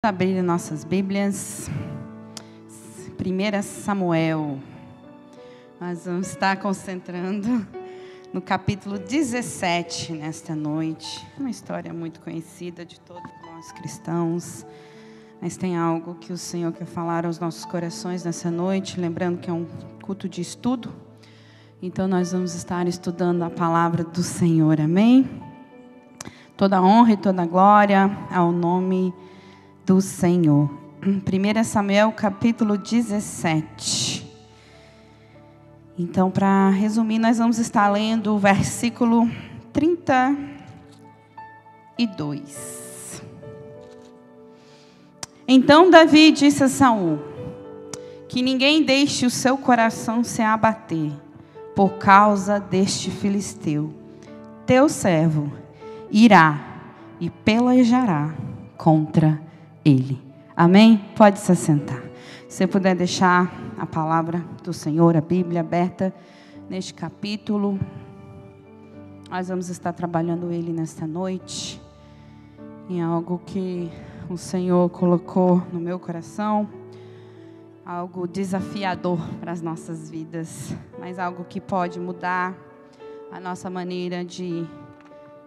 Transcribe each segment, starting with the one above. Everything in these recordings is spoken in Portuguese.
Abrir nossas Bíblias, 1 Samuel, nós vamos estar concentrando no capítulo 17 nesta noite. Uma história muito conhecida de todos nós cristãos, mas tem algo que o Senhor quer falar aos nossos corações nessa noite, lembrando que é um culto de estudo, então nós vamos estar estudando a palavra do Senhor, amém? Toda honra e toda glória ao nome do Senhor. 1 Samuel capítulo 17. Então, para resumir, nós vamos estar lendo o versículo 32. Então Davi disse a Saul: que ninguém deixe o seu coração se abater por causa deste filisteu. Teu servo irá e pelejará contra ele. Amém? Pode se assentar. Se você puder deixar a palavra do Senhor, a Bíblia aberta neste capítulo. Nós vamos estar trabalhando ele nesta noite. Em algo que o Senhor colocou no meu coração. Algo desafiador para as nossas vidas. Mas algo que pode mudar a nossa maneira de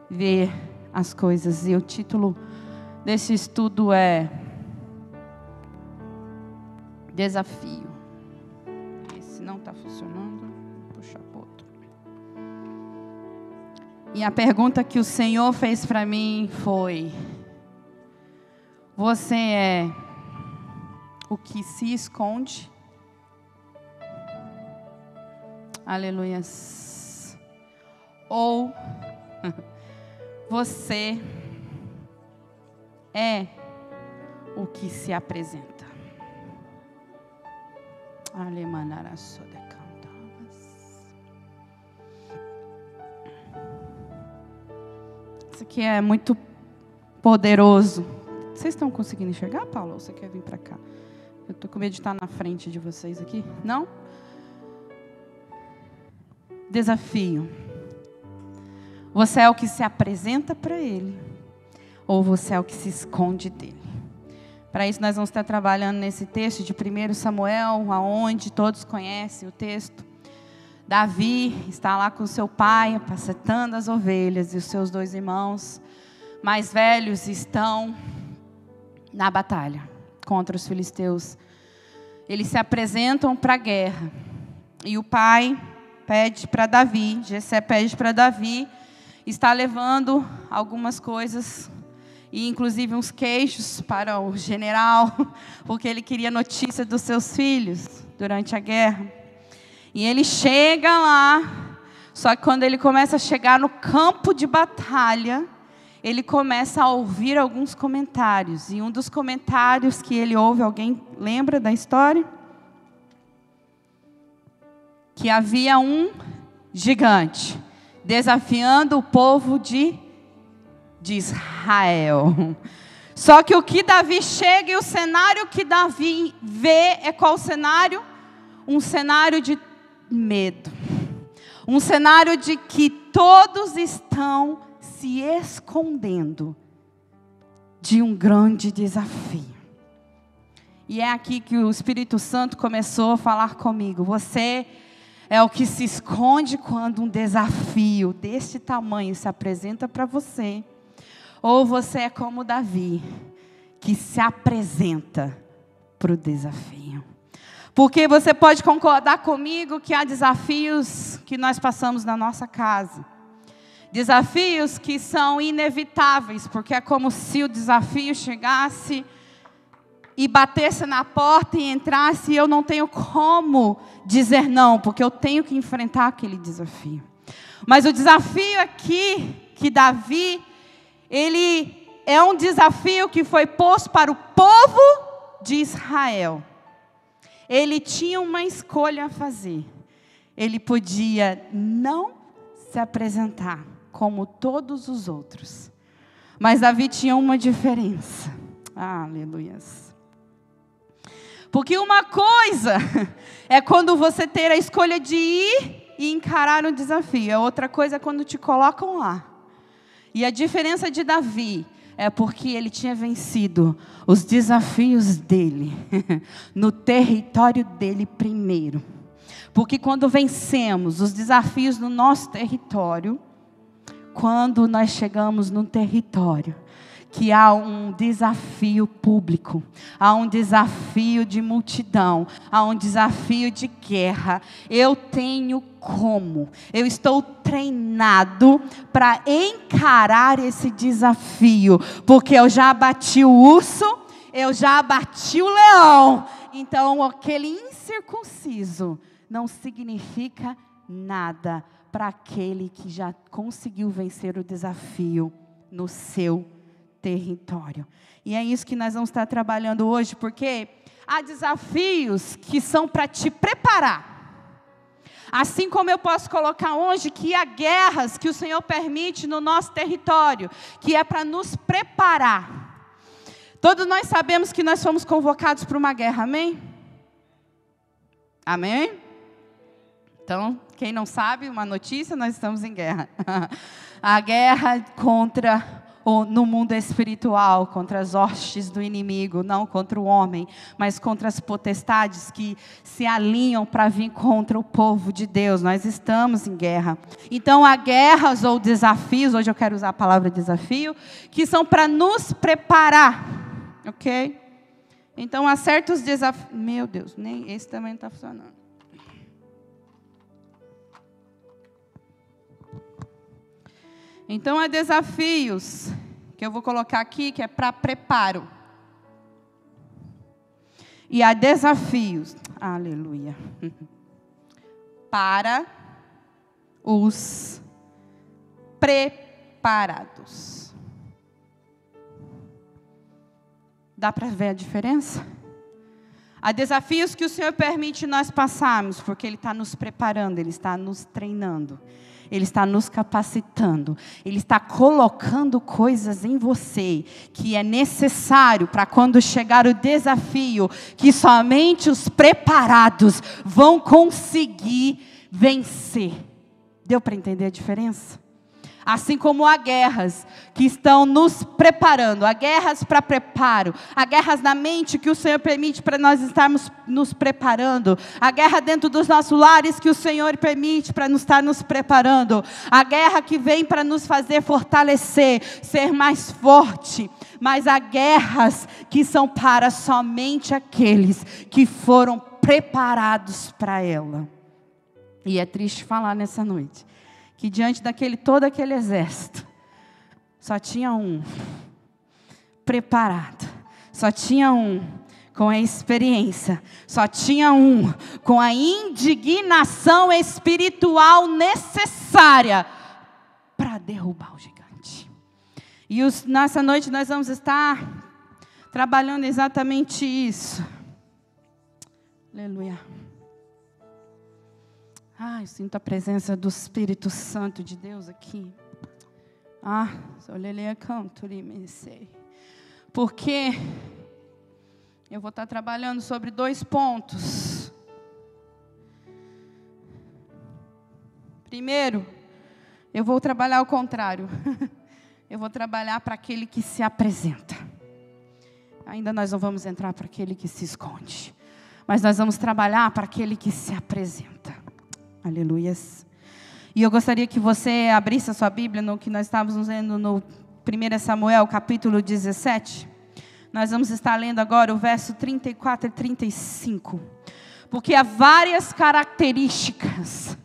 ver as coisas. E o título desse estudo é Desafio. Esse não está funcionando, vou puxar para outro. E a pergunta que o Senhor fez para mim foi: você é o que se esconde? Aleluias. Ou você é o que se apresenta. Isso aqui é muito poderoso. Vocês estão conseguindo enxergar, Paulo? Ou você quer vir para cá? Eu estou com medo de estar na frente de vocês aqui. Não? Desafio. Você é o que se apresenta para ele, ou você é o que se esconde dele? Para isso nós vamos estar trabalhando nesse texto de 1 Samuel, aonde todos conhecem o texto. Davi está lá com seu pai, apacentando as ovelhas, e os seus dois irmãos mais velhos estão na batalha contra os filisteus. Eles se apresentam para a guerra, e o pai pede para Davi, Jessé pede para Davi, está levando algumas coisas, e inclusive uns queijos para o general, porque ele queria notícia dos seus filhos durante a guerra. E ele chega lá, só que quando ele começa a chegar no campo de batalha, ele começa a ouvir alguns comentários. E um dos comentários que ele ouve, alguém lembra da história? Que havia um gigante desafiando o povo de Israel. Só que o que Davi chega e o cenário que Davi vê é qual cenário? Um cenário de medo. Um cenário de que todos estão se escondendo de um grande desafio. E é aqui que o Espírito Santo começou a falar comigo. Você é o que se esconde quando um desafio deste tamanho se apresenta para você. Ou você é como Davi, que se apresenta para o desafio. Porque você pode concordar comigo que há desafios que nós passamos na nossa casa. Desafios que são inevitáveis, porque é como se o desafio chegasse e batesse na porta e entrasse, e eu não tenho como dizer não, porque eu tenho que enfrentar aquele desafio. Mas o desafio aqui, que Davi, ele é um desafio que foi posto para o povo de Israel. Ele tinha uma escolha a fazer. Ele podia não se apresentar como todos os outros. Mas Davi tinha uma diferença. Aleluias. Porque uma coisa é quando você ter a escolha de ir e encarar um desafio. A outra coisa é quando te colocam lá. E a diferença de Davi é porque ele tinha vencido os desafios dele, no território dele primeiro. Porque quando vencemos os desafios no nosso território, quando nós chegamos num território que há um desafio público, há um desafio de multidão, há um desafio de guerra, eu estou treinado para encarar esse desafio, porque eu já abati o urso, eu já abati o leão, então aquele incircunciso não significa nada para aquele que já conseguiu vencer o desafio no seu território. E é isso que nós vamos estar trabalhando hoje, porque há desafios que são para te preparar. Assim como eu posso colocar hoje que há guerras que o Senhor permite no nosso território, que é para nos preparar. Todos nós sabemos que nós fomos convocados para uma guerra, amém? Amém? Então, quem não sabe, uma notícia, nós estamos em guerra. A guerra no mundo espiritual, contra as hostes do inimigo, não contra o homem, mas contra as potestades que se alinham para vir contra o povo de Deus. Nós estamos em guerra. Então, há guerras ou desafios, hoje eu quero usar a palavra desafio, que são para nos preparar, ok? Então, há certos desafios. Meu Deus, nem esse também não está funcionando. Então, há desafios que eu vou colocar aqui, que é para preparo. E há desafios, aleluia, para os preparados. Dá para ver a diferença? Há desafios que o Senhor permite nós passarmos, porque Ele está nos preparando, Ele está nos treinando. Ele está nos capacitando. Ele está colocando coisas em você que é necessário para quando chegar o desafio, que somente os preparados vão conseguir vencer. Deu para entender a diferença? Assim como há guerras que estão nos preparando, há guerras para preparo, há guerras na mente que o Senhor permite para nós estarmos nos preparando, há guerra dentro dos nossos lares que o Senhor permite para nos estar nos preparando, há guerra que vem para nos fazer fortalecer, ser mais forte, mas há guerras que são para somente aqueles que foram preparados para ela. E é triste falar nessa noite que diante todo aquele exército, só tinha um preparado, só tinha um com a experiência, só tinha um com a indignação espiritual necessária para derrubar o gigante. E nessa noite nós vamos estar trabalhando exatamente isso. Aleluia. Eu sinto a presença do Espírito Santo de Deus aqui. Porque eu vou estar trabalhando sobre 2 pontos. Primeiro, eu vou trabalhar ao contrário. Eu vou trabalhar para aquele que se apresenta. Ainda nós não vamos entrar para aquele que se esconde. Mas nós vamos trabalhar para aquele que se apresenta. Aleluias. E eu gostaria que você abrisse a sua Bíblia no que nós estávamos lendo no 1 Samuel, capítulo 17. Nós vamos estar lendo agora o verso 34 e 35. Porque há várias características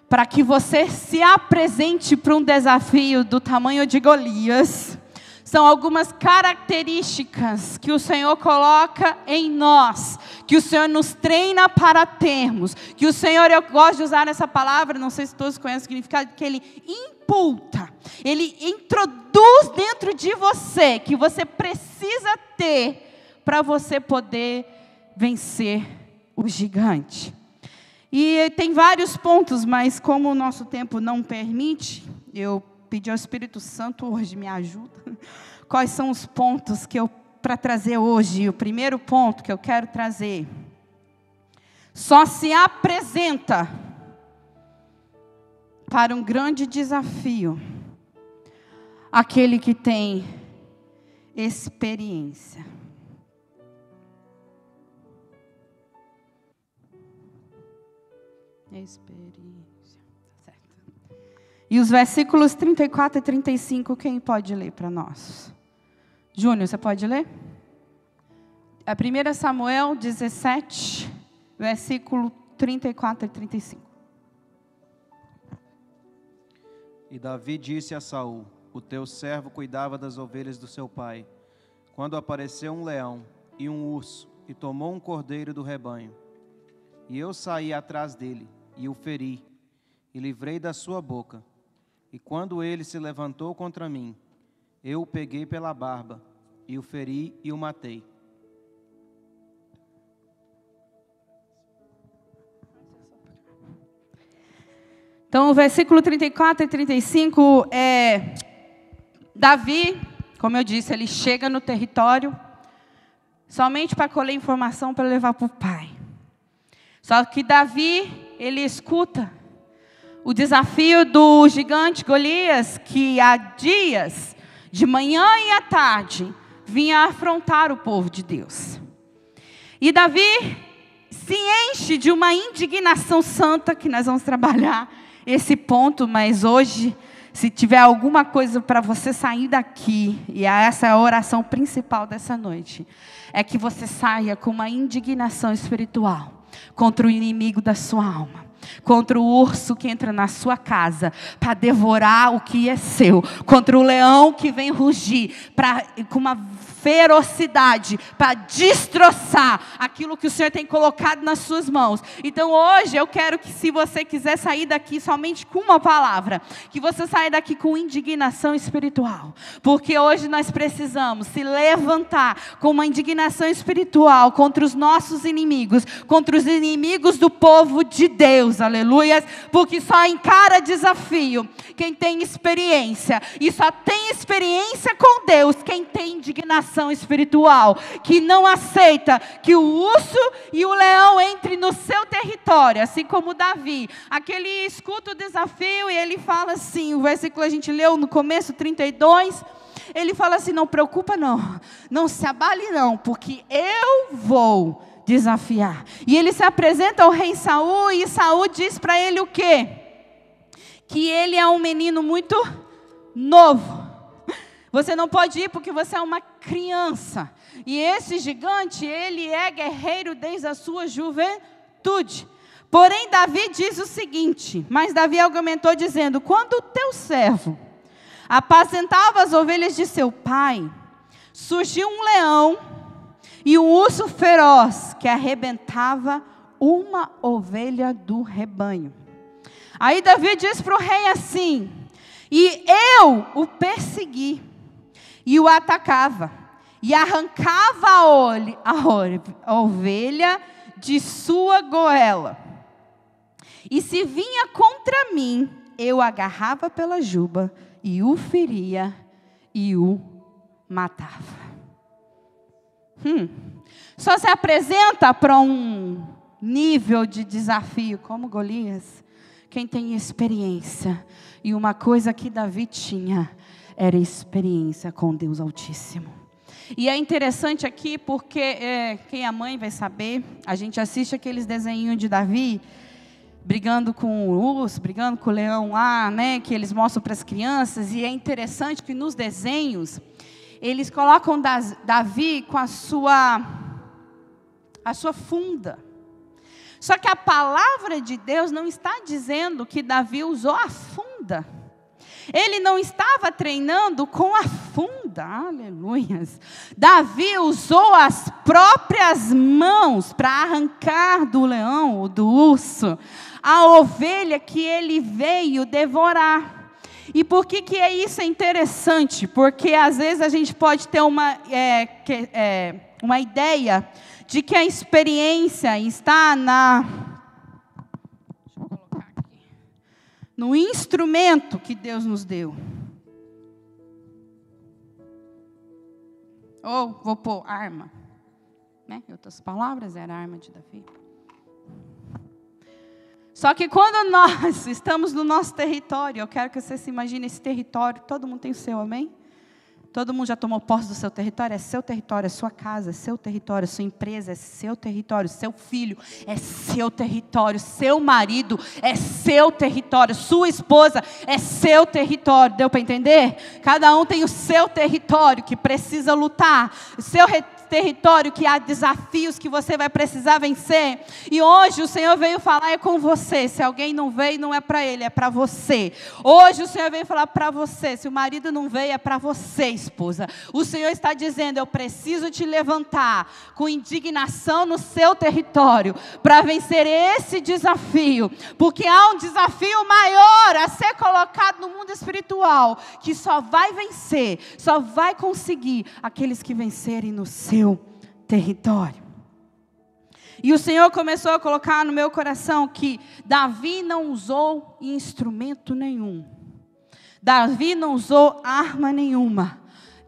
para que você se apresente para um desafio do tamanho de Golias. São algumas características que o Senhor coloca em nós, que o Senhor nos treina para termos, que o Senhor, eu gosto de usar essa palavra, não sei se todos conhecem o significado, que Ele imputa, Ele introduz dentro de você, que você precisa ter para você poder vencer o gigante. E tem vários pontos, mas como o nosso tempo não permite, eu pedi ao Espírito Santo hoje, me ajuda. Quais são os pontos que para trazer hoje? O primeiro ponto que eu quero trazer. Só se apresenta para um grande desafio aquele que tem experiência. Experiência. Tá certo. E os versículos 34 e 35, quem pode ler para nós? Júnior, você pode ler? A 1 Samuel 17, versículo 34 e 35. E Davi disse a Saul: o teu servo cuidava das ovelhas do seu pai, quando apareceu um leão e um urso, e tomou um cordeiro do rebanho. E eu saí atrás dele, e o feri, e livrei da sua boca. E quando ele se levantou contra mim, eu o peguei pela barba, e o feri e o matei. Então, o versículo 34 e 35 é Davi, como eu disse, ele chega no território somente para colher informação para levar para o pai. Só que Davi, ele escuta o desafio do gigante Golias, que há dias, de manhã e à tarde, vinha afrontar o povo de Deus. E Davi se enche de uma indignação santa, que nós vamos trabalhar esse ponto, mas hoje, se tiver alguma coisa para você sair daqui, e essa é a oração principal dessa noite, é que você saia com uma indignação espiritual contra o inimigo da sua alma, contra o urso que entra na sua casa para devorar o que é seu, contra o leão que vem rugir com uma ferocidade para destroçar aquilo que o Senhor tem colocado nas suas mãos. Então hoje eu quero que, se você quiser sair daqui somente com uma palavra, que você saia daqui com indignação espiritual, porque hoje nós precisamos se levantar com uma indignação espiritual contra os nossos inimigos, contra os inimigos do povo de Deus, aleluias, porque só encara desafio quem tem experiência, e só tem experiência com Deus quem tem indignação espiritual, que não aceita que o urso e o leão entrem no seu território, assim como Davi. Aquele escuta o desafio e ele fala assim, o versículo a gente leu no começo, 32, ele fala assim: não preocupa não, não se abale não, porque eu vou desafiar. E ele se apresenta ao rei Saul, e Saul diz para ele o quê? Que ele é um menino muito novo. Você não pode ir porque você é uma criança. E esse gigante, ele é guerreiro desde a sua juventude. Porém, Davi diz o seguinte, mas Davi argumentou dizendo: quando o teu servo apacentava as ovelhas de seu pai, surgiu um leão e um urso feroz que arrebentava uma ovelha do rebanho. Aí Davi diz para o rei assim: e eu o persegui, e o atacava, e arrancava a ovelha de sua goela. E se vinha contra mim, eu agarrava pela juba, e o feria, e o matava. Só se apresenta para um nível de desafio como Golias quem tem experiência. E uma coisa que Davi tinha era experiência com Deus Altíssimo. E é interessante aqui porque, quem é mãe vai saber, a gente assiste aqueles desenhinhos de Davi, brigando com o urso, brigando com o leão lá, né, que eles mostram para as crianças, e é interessante que nos desenhos, eles colocam Davi com a sua funda. Só que a palavra de Deus não está dizendo que Davi usou a funda. Ele não estava treinando com a funda, aleluias. Davi usou as próprias mãos para arrancar do leão ou do urso a ovelha que ele veio devorar. E por que isso é interessante? Porque às vezes a gente pode ter uma ideia de que a experiência está no instrumento que Deus nos deu. Ou vou pôr arma, né? Em outras palavras, era a arma de Davi. Só que quando nós estamos no nosso território, eu quero que você se imagine esse território, todo mundo tem o seu, amém? Todo mundo já tomou posse do seu território? É seu território, é sua casa, é seu território, sua empresa é seu território, seu filho é seu território, seu marido é seu território, sua esposa é seu território. Deu para entender? Cada um tem o seu território que precisa lutar, o seu território que há desafios que você vai precisar vencer. E hoje o Senhor veio falar é com você. Se alguém não veio, não é para ele, é para você. Hoje o Senhor veio falar para você. Se o marido não veio, é para você, esposa. O Senhor está dizendo: eu preciso te levantar com indignação no seu território para vencer esse desafio, porque há um desafio maior a ser colocado no mundo espiritual, que só vai vencer, só vai conseguir aqueles que vencerem no seu território. E o Senhor começou a colocar no meu coração que Davi não usou instrumento nenhum. Davi não usou arma nenhuma.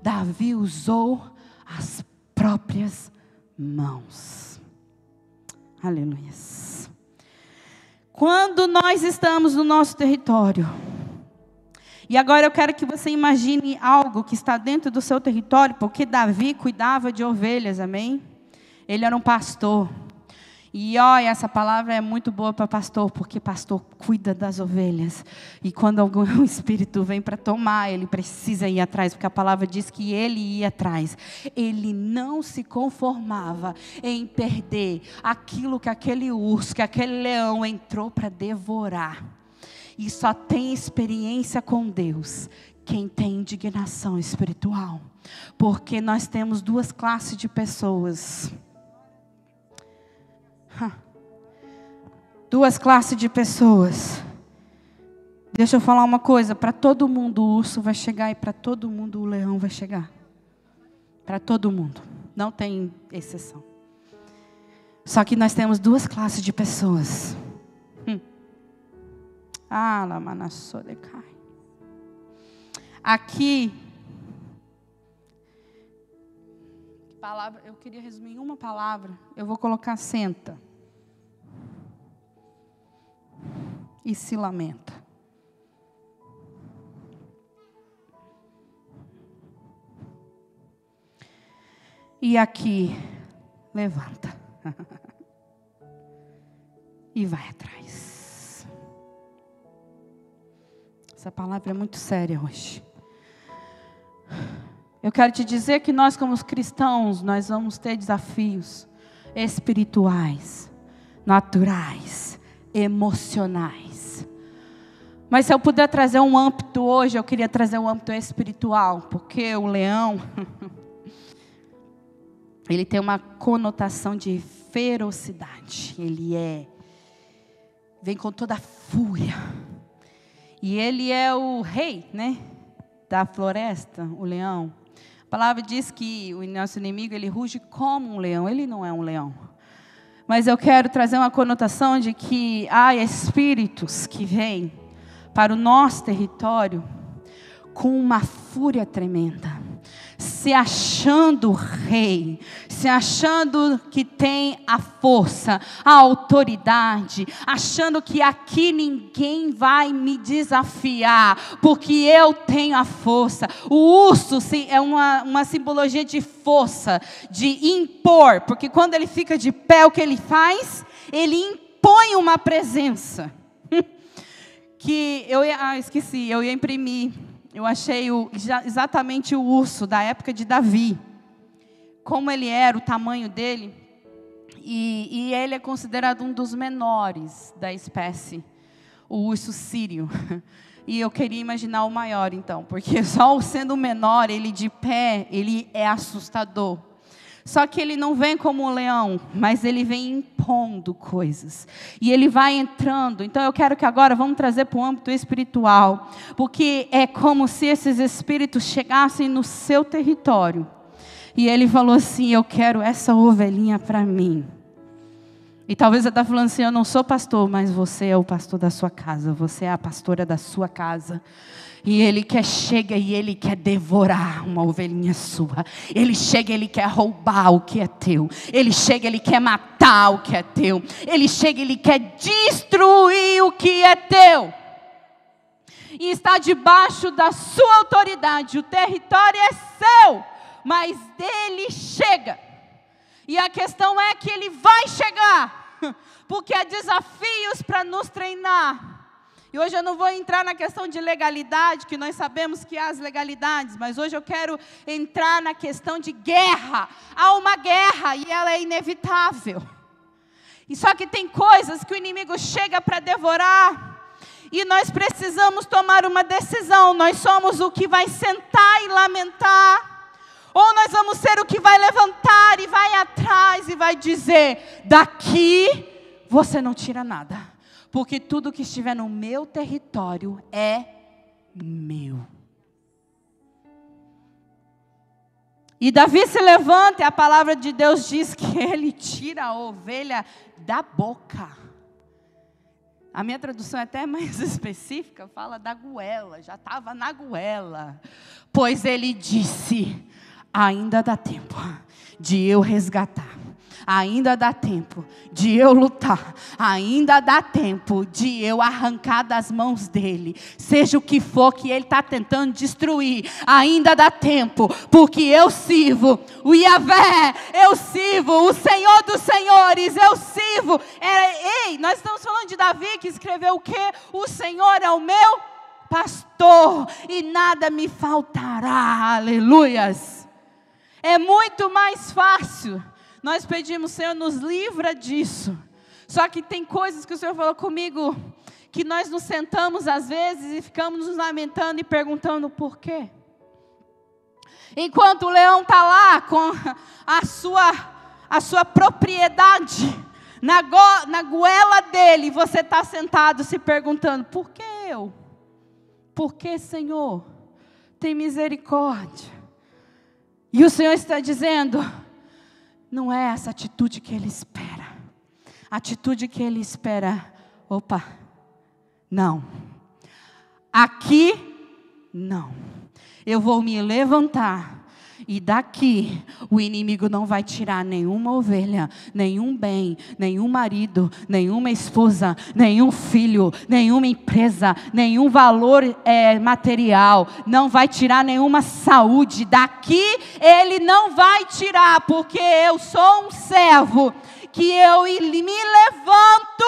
Davi usou as próprias mãos. Aleluia. Quando nós estamos no nosso território, e agora eu quero que você imagine algo que está dentro do seu território, porque Davi cuidava de ovelhas, amém? Ele era um pastor. E olha, essa palavra é muito boa para pastor, porque pastor cuida das ovelhas. E quando algum espírito vem para tomar, ele precisa ir atrás, porque a palavra diz que ele ia atrás. Ele não se conformava em perder aquilo que aquele urso, que aquele leão entrou para devorar. E só tem experiência com Deus quem tem indignação espiritual. Porque nós temos duas classes de pessoas. Duas classes de pessoas. Deixa eu falar uma coisa. Para todo mundo o urso vai chegar e para todo mundo o leão vai chegar. Para todo mundo. Não tem exceção. Só que nós temos duas classes de pessoas. Aqui, palavra, eu queria resumir em uma palavra. Eu vou colocar senta e se lamenta. E aqui, levanta e vai atrás. Essa palavra é muito séria hoje. Eu quero te dizer que nós como cristãos, nós vamos ter desafios espirituais, naturais, emocionais. Mas se eu puder trazer um âmbito hoje, eu queria trazer um âmbito espiritual, porque o leão, ele tem uma conotação de ferocidade. Ele vem com toda a fúria. E ele é o rei, né, da floresta, o leão. A palavra diz que o nosso inimigo, ele ruge como um leão. Ele não é um leão. Mas eu quero trazer uma conotação de que há espíritos que vêm para o nosso território com uma fúria tremenda, se achando rei, se achando que tem a força, a autoridade, achando que aqui ninguém vai me desafiar, porque eu tenho a força. O urso é uma simbologia de força, de impor, porque quando ele fica de pé, o que ele faz? Ele impõe uma presença. Que eu ia imprimir. Eu achei exatamente o urso da época de Davi. Como ele era, o tamanho dele. E ele é considerado um dos menores da espécie. O urso sírio. E eu queria imaginar o maior então. Porque só sendo o menor, ele de pé, ele é assustador. Só que ele não vem como um leão, mas ele vem impondo coisas. E ele vai entrando. Então eu quero que agora vamos trazer para o âmbito espiritual. Porque é como se esses espíritos chegassem no seu território. E ele falou assim: eu quero essa ovelhinha para mim. E talvez você está falando assim: eu não sou pastor, mas você é o pastor da sua casa. Você é a pastora da sua casa. E ele chega e ele quer devorar uma ovelhinha sua. Ele chega e ele quer roubar o que é teu. Ele chega e ele quer matar o que é teu. Ele chega e ele quer destruir o que é teu. e está debaixo da sua autoridade. O território é seu, mas dele chega. E a questão é que ele vai chegar, porque há desafios para nos treinar. E hoje eu não vou entrar na questão de legalidade, que nós sabemos que há as legalidades, mas hoje eu quero entrar na questão de guerra. Há uma guerra e ela é inevitável. E só que tem coisas que o inimigo chega para devorar, e nós precisamos tomar uma decisão. Nós somos o que vai sentar e lamentar, ou nós vamos ser o que vai levantar e vai atrás e vai dizer: daqui você não tira nada. Porque tudo que estiver no meu território é meu. E Davi se levanta, e a palavra de Deus diz que ele tira a ovelha da boca. A minha tradução é até mais específica, fala da goela, já estava na goela. Pois ele disse: ainda dá tempo de eu resgatar. Ainda dá tempo de eu lutar. Ainda dá tempo de eu arrancar das mãos dele, seja o que for que ele está tentando destruir. Ainda dá tempo, porque eu sirvo o Yahvé, eu sirvo o Senhor dos Senhores, eu sirvo. Ei, nós estamos falando de Davi, que escreveu o quê? O Senhor é o meu pastor e nada me faltará. Aleluias. É muito mais fácil nós pedimos: Senhor, nos livra disso. Só que tem coisas que o Senhor falou comigo, que nós nos sentamos às vezes e ficamos nos lamentando e perguntando por quê. Enquanto o leão está lá com a sua propriedade na goela dele, você está sentado se perguntando: por que eu? Por que, Senhor? Tem misericórdia. E o Senhor está dizendo: não é essa atitude que Ele espera. A atitude que Ele espera: opa, não. Aqui, não. Eu vou me levantar. E daqui, o inimigo não vai tirar nenhuma ovelha, nenhum bem, nenhum marido, nenhuma esposa, nenhum filho, nenhuma empresa, nenhum valor material. Não vai tirar nenhuma saúde. Daqui, ele não vai tirar, porque eu sou um servo, que eu me levanto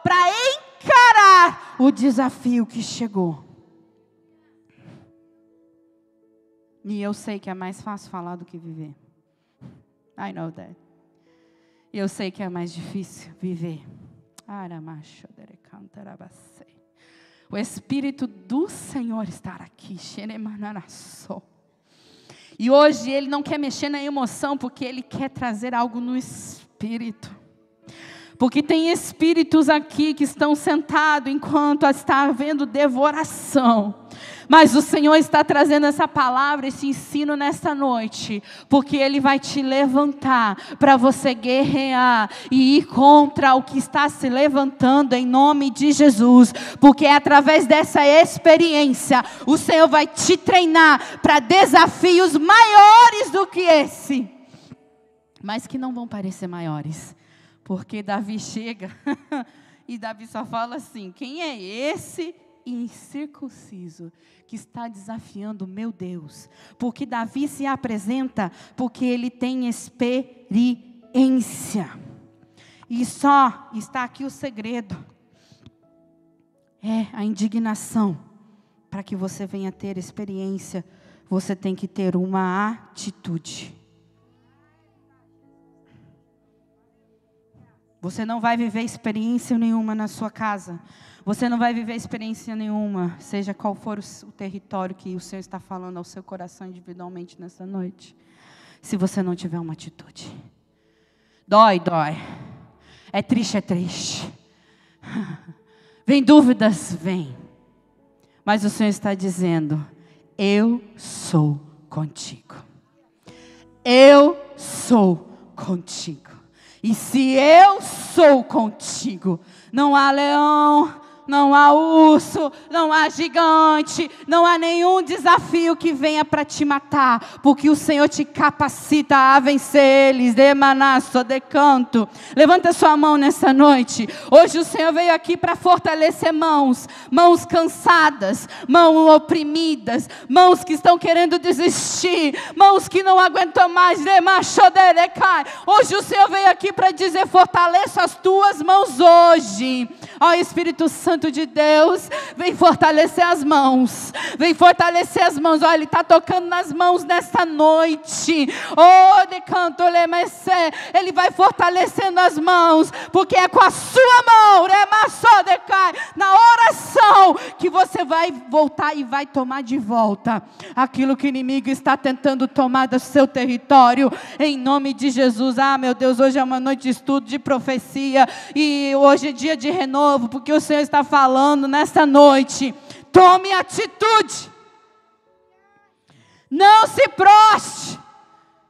para encarar o desafio que chegou. E eu sei que é mais fácil falar do que viver. I know that. E eu sei que é mais difícil viver. O Espírito do Senhor está aqui. E hoje Ele não quer mexer na emoção, porque Ele quer trazer algo no Espírito. Porque tem espíritos aqui que estão sentados enquanto está havendo devoração. Mas o Senhor está trazendo essa palavra, esse ensino nesta noite, porque Ele vai te levantar para você guerrear e ir contra o que está se levantando em nome de Jesus. Porque é através dessa experiência, o Senhor vai te treinar para desafios maiores do que esse. Mas que não vão parecer maiores. Porque Davi chega e Davi só fala assim: quem é esse incircunciso que está desafiando o meu Deus? Porque Davi se apresenta porque ele tem experiência. E só está aqui o segredo. É a indignação. Para que você venha ter experiência, você tem que ter uma atitude. Você não vai viver experiência nenhuma na sua casa. Você não vai viver experiência nenhuma, seja qual for o território que o Senhor está falando ao seu coração individualmente nessa noite, se você não tiver uma atitude. Dói, dói. É triste. Vem dúvidas, vem. Mas o Senhor está dizendo: eu sou contigo. Eu sou contigo. E se eu sou contigo, não há leão, não há urso, não há gigante, não há nenhum desafio que venha para te matar, porque o Senhor te capacita a vencer eles. De manasso, de canto. Levanta sua mão nessa noite. Hoje o Senhor veio aqui para fortalecer mãos cansadas, mãos oprimidas, mãos que estão querendo desistir, mãos que não aguentam mais. De macho, de cai. Hoje o Senhor veio aqui para dizer: fortaleça as tuas mãos hoje. Ó Espírito Santo de Deus, vem fortalecer as mãos. Vem fortalecer as mãos. Olha, Ele está tocando nas mãos nesta noite. Oh, de canto, Ele vai fortalecendo as mãos, porque é com a sua mão, na oração, que você vai voltar e vai tomar de volta aquilo que o inimigo está tentando tomar do seu território, em nome de Jesus. Ah, meu Deus, hoje é uma noite de estudo, de profecia, e hoje é dia de renovo, porque o Senhor está falando nesta noite: tome atitude, não se proste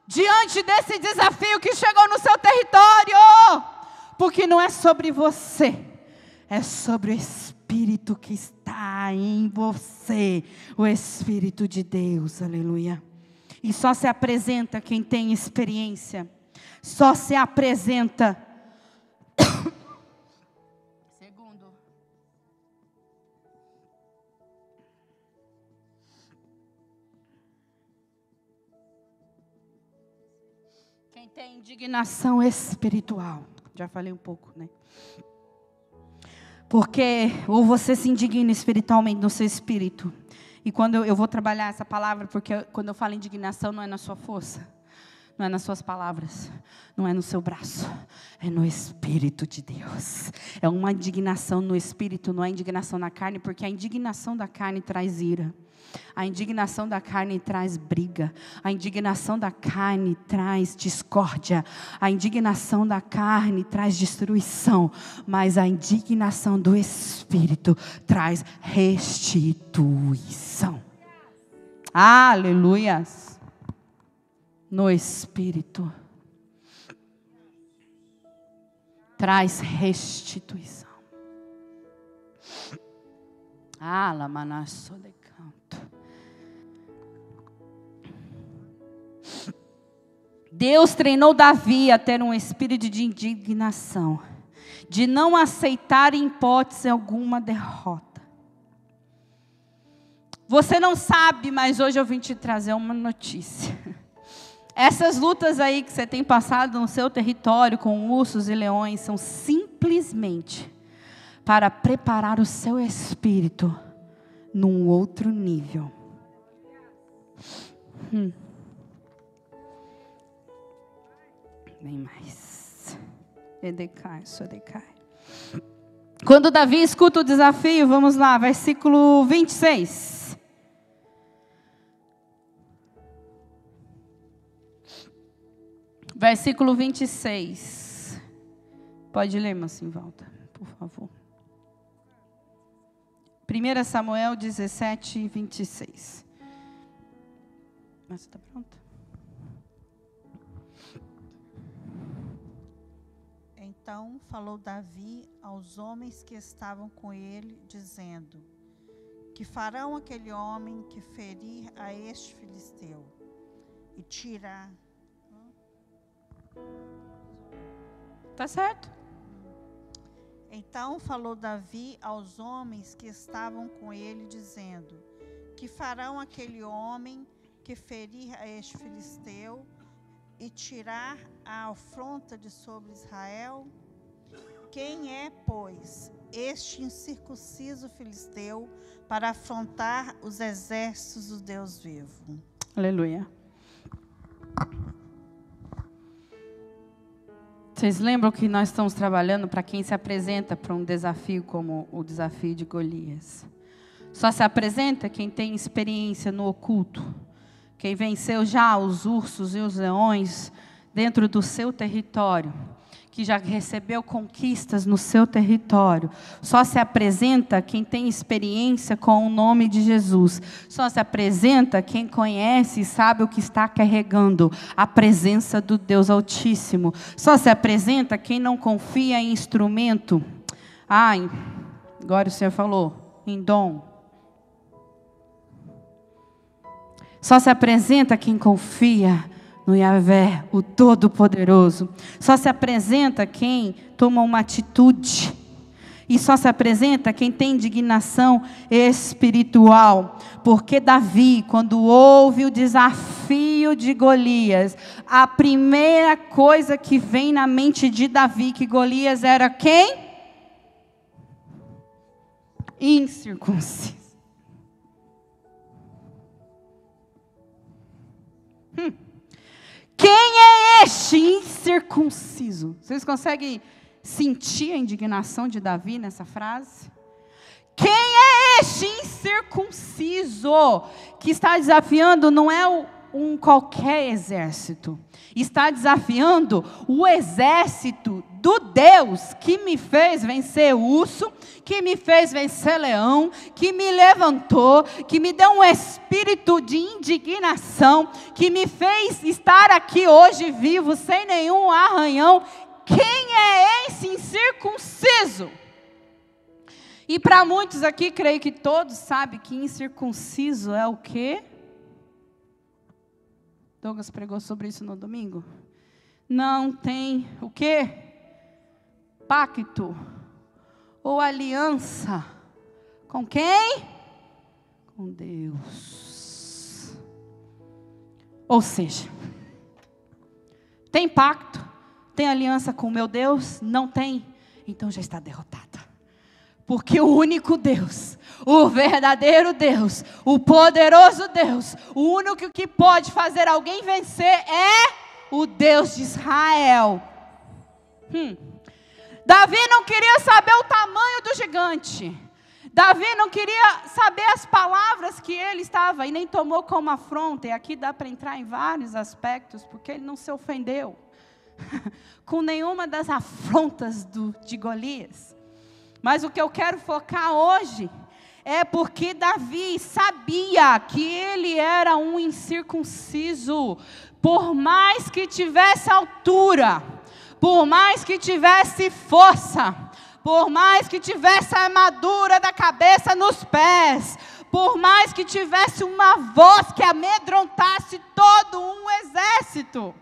diante desse desafio que chegou no seu território, porque não é sobre você, é sobre o Espírito que está em você, o Espírito de Deus. Aleluia. E só se apresenta quem tem experiência, só se apresenta. Segundo, quem tem indignação espiritual. Já falei um pouco, né? Porque ou você se indigna espiritualmente no seu espírito. E quando eu vou trabalhar essa palavra, porque quando eu falo indignação, não é na sua força, não é nas suas palavras, não é no seu braço, é no Espírito de Deus. É uma indignação no Espírito, não é indignação na carne, porque a indignação da carne traz ira. A indignação da carne traz briga. A indignação da carne traz discórdia. A indignação da carne traz destruição. Mas a indignação do Espírito traz restituição. Aleluias. No Espírito traz restituição. Alamanasso de canto. Deus treinou Davi a ter um espírito de indignação, de não aceitar em hipótese alguma derrota. Você não sabe, mas hoje eu vim te trazer uma notícia. Essas lutas aí que você tem passado no seu território com ursos e leões são simplesmente para preparar o seu espírito num outro nível. Nem mais. Edecai. Quando Davi escuta o desafio, vamos lá, versículo 26. Versículo 26. Pode ler, mas em volta, por favor. 1 Samuel 17, 26. Mas está pronto? Então falou Davi aos homens que estavam com ele, dizendo: que farão aquele homem que ferir a este filisteu e tirar. Tá certo? Então falou Davi aos homens que estavam com ele, dizendo: que farão aquele homem que ferir a este filisteu e tirar a afronta de sobre Israel? Quem é, pois, este incircunciso filisteu para afrontar os exércitos do Deus vivo? Aleluia. Vocês lembram que nós estamos trabalhando para quem se apresenta para um desafio como o desafio de Golias? Só se apresenta quem tem experiência no oculto, quem venceu já os ursos e os leões dentro do seu território, que já recebeu conquistas no seu território. Só se apresenta quem tem experiência com o nome de Jesus. Só se apresenta quem conhece e sabe o que está carregando, a presença do Deus Altíssimo. Só se apresenta quem não confia em instrumento. Agora o Senhor falou em dom. Só se apresenta quem confia no Yahvé, o Todo-Poderoso. Só se apresenta quem toma uma atitude. E só se apresenta quem tem indignação espiritual. Porque Davi, quando ouve o desafio de Golias, a primeira coisa que vem na mente de Davi, que Golias era quem? Incircunciso. Quem é este incircunciso? Vocês conseguem sentir a indignação de Davi nessa frase? Quem é este incircunciso que está desafiando? Não é um qualquer exército. Está desafiando o exército do Deus que me fez vencer urso, que me fez vencer leão, que me levantou, que me deu um espírito de indignação, que me fez estar aqui hoje vivo, sem nenhum arranhão. Quem é esse incircunciso? E para muitos aqui, creio que todos sabem que incircunciso é o quê? Douglas pregou sobre isso no domingo. Não tem o quê? Pacto ou aliança. Com quem? Com Deus. Ou seja, tem pacto, tem aliança com o meu Deus? Não tem? Então já está derrotada. Porque o único Deus, o verdadeiro Deus, o poderoso Deus, o único que pode fazer alguém vencer é o Deus de Israel. Davi não queria saber o tamanho do gigante. Davi não queria saber as palavras que ele estava, e nem tomou como afronta. E aqui dá para entrar em vários aspectos, porque ele não se ofendeu com nenhuma das afrontas de Golias. Mas o que eu quero focar hoje é porque Davi sabia que ele era um incircunciso. Por mais que tivesse altura, por mais que tivesse força, por mais que tivesse a armadura da cabeça nos pés, por mais que tivesse uma voz que amedrontasse todo um exército,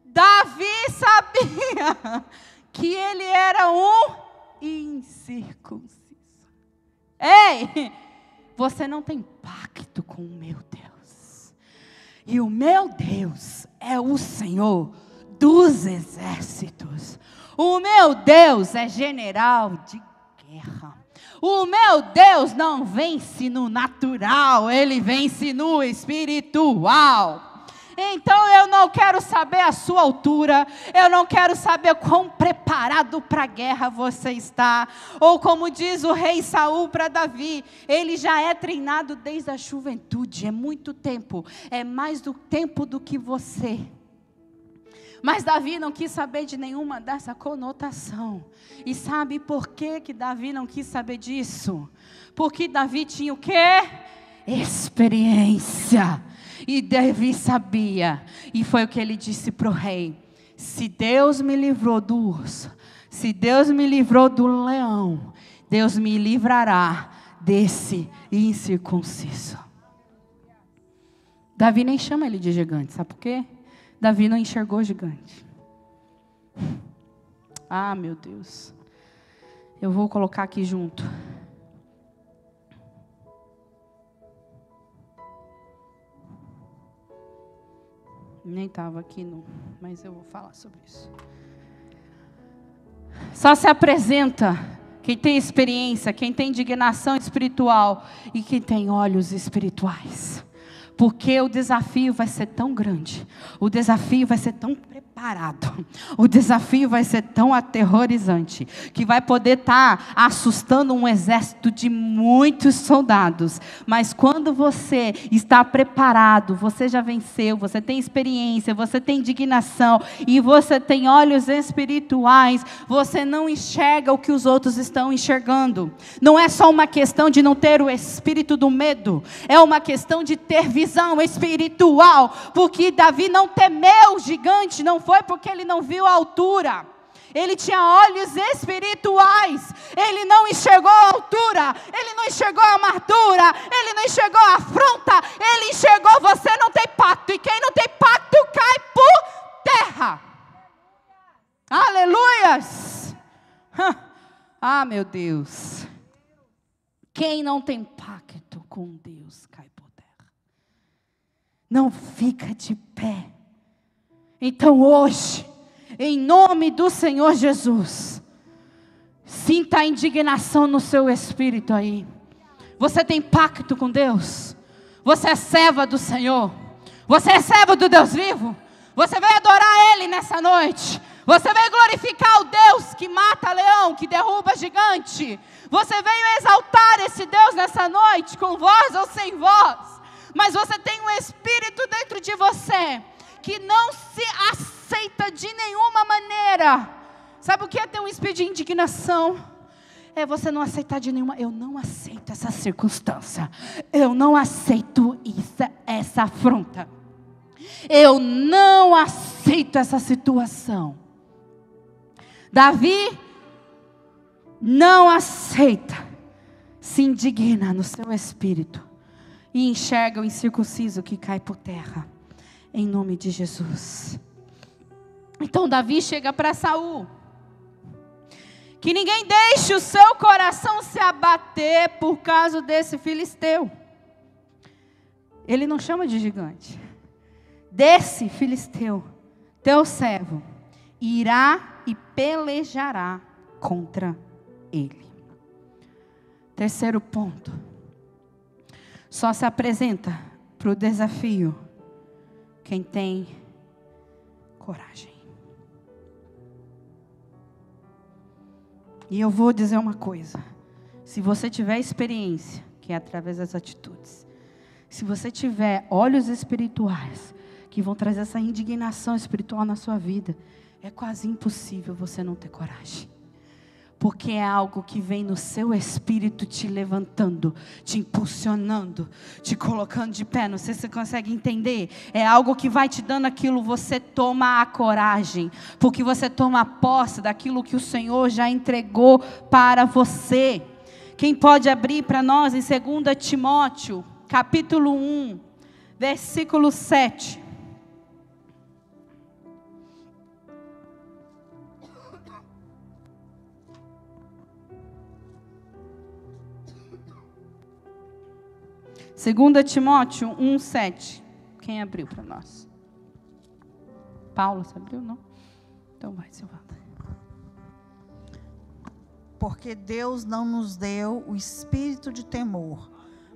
Davi sabia que ele era um incircunciso. Ei, você não tem pacto com o meu Deus. E o meu Deus é o Senhor dos exércitos. O meu Deus é general de guerra. O meu Deus não vence no natural, Ele vence no espiritual. Então eu não quero saber a sua altura, eu não quero saber quão preparado para a guerra você está, ou como diz o rei Saul para Davi, ele já é treinado desde a juventude, é muito tempo, é mais do tempo do que você. Mas Davi não quis saber de nenhuma dessa conotação. E sabe por que Davi não quis saber disso? Porque Davi tinha o quê? Experiência. E Davi sabia, e foi o que ele disse para o rei: se Deus me livrou do urso, se Deus me livrou do leão, Deus me livrará desse incircunciso. Davi nem chama ele de gigante, sabe por quê? Davi não enxergou gigante. Ah, meu Deus. Eu vou colocar aqui junto. Nem estava aqui, não, mas eu vou falar sobre isso. Só se apresenta quem tem experiência, quem tem indignação espiritual e quem tem olhos espirituais. Porque o desafio vai ser tão grande, o desafio vai ser tão preparado, o desafio vai ser tão aterrorizante, que vai poder estar assustando um exército de muitos soldados. Mas quando você está preparado, você já venceu, você tem experiência, você tem indignação e você tem olhos espirituais, você não enxerga o que os outros estão enxergando. Não é só uma questão de não ter o espírito do medo, é uma questão de ter visão espiritual, porque Davi não temeu o gigante, não foi porque ele não viu a altura, Ele tinha olhos espirituais. Ele não enxergou a altura. Ele não enxergou a amargura. Ele não enxergou a afronta. Ele enxergou: você não tem pacto. E quem não tem pacto cai por terra. Aleluias. Ah, meu Deus. Quem não tem pacto com Deus cai por terra. Não fica de pé. Então hoje, em nome do Senhor Jesus, sinta a indignação no seu espírito aí. Você tem pacto com Deus? Você é serva do Senhor? Você é servo do Deus vivo? Você vai adorar Ele nessa noite? Você veio glorificar o Deus que mata leão, que derruba gigante. Você veio exaltar esse Deus nessa noite, com voz ou sem voz. Mas você tem um espírito dentro de você que não se aceita de nenhuma maneira. Sabe o que é ter um espírito de indignação? É você não aceitar de nenhuma. Eu não aceito essa circunstância. Eu não aceito essa afronta. Eu não aceito essa situação. Davi não aceita, se indigna no seu espírito e enxerga o incircunciso que cai por terra, em nome de Jesus. Então Davi chega para Saul: que ninguém deixe o seu coração se abater por causa desse filisteu. Ele não chama de gigante. Desse filisteu, teu servo irá e pelejará contra ele. Terceiro ponto. Só se apresenta para o desafio quem tem coragem. E eu vou dizer uma coisa: se você tiver experiência, que é através das atitudes, se você tiver olhos espirituais que vão trazer essa indignação espiritual na sua vida, é quase impossível você não ter coragem. Porque é algo que vem no seu espírito te levantando, te impulsionando, te colocando de pé. Não sei se você consegue entender. É algo que vai te dando aquilo, você toma a coragem. Porque você toma posse daquilo que o Senhor já entregou para você. Quem pode abrir para nós em 2 Timóteo, capítulo 1, versículo 7. Segunda Timóteo 1:7. Quem abriu para nós? Paulo, você abriu? Não? Então vai, Silvana. Porque Deus não nos deu o espírito de temor,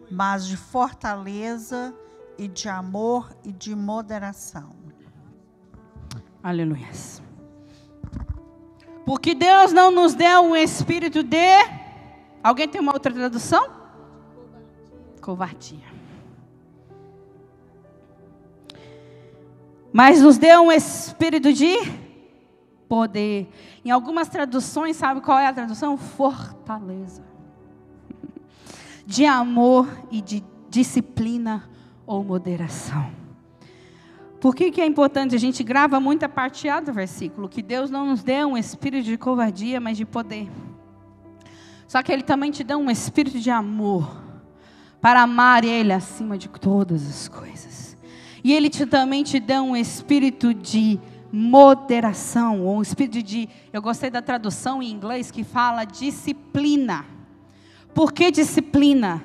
mas de fortaleza e de amor e de moderação. Aleluia. Porque Deus não nos deu um espírito de... Alguém tem uma outra tradução? Covardia. Mas nos deu um espírito de poder. Em algumas traduções, sabe qual é a tradução? Fortaleza. De amor e de disciplina ou moderação. Por que é importante? A gente grava muito a parte A do versículo. Que Deus não nos deu um espírito de covardia, mas de poder. Só que Ele também te dá um espírito de amor. Para amar Ele acima de todas as coisas. E Ele também te dá um espírito de moderação, ou um espírito de... Eu gostei da tradução em inglês que fala disciplina. Por que disciplina?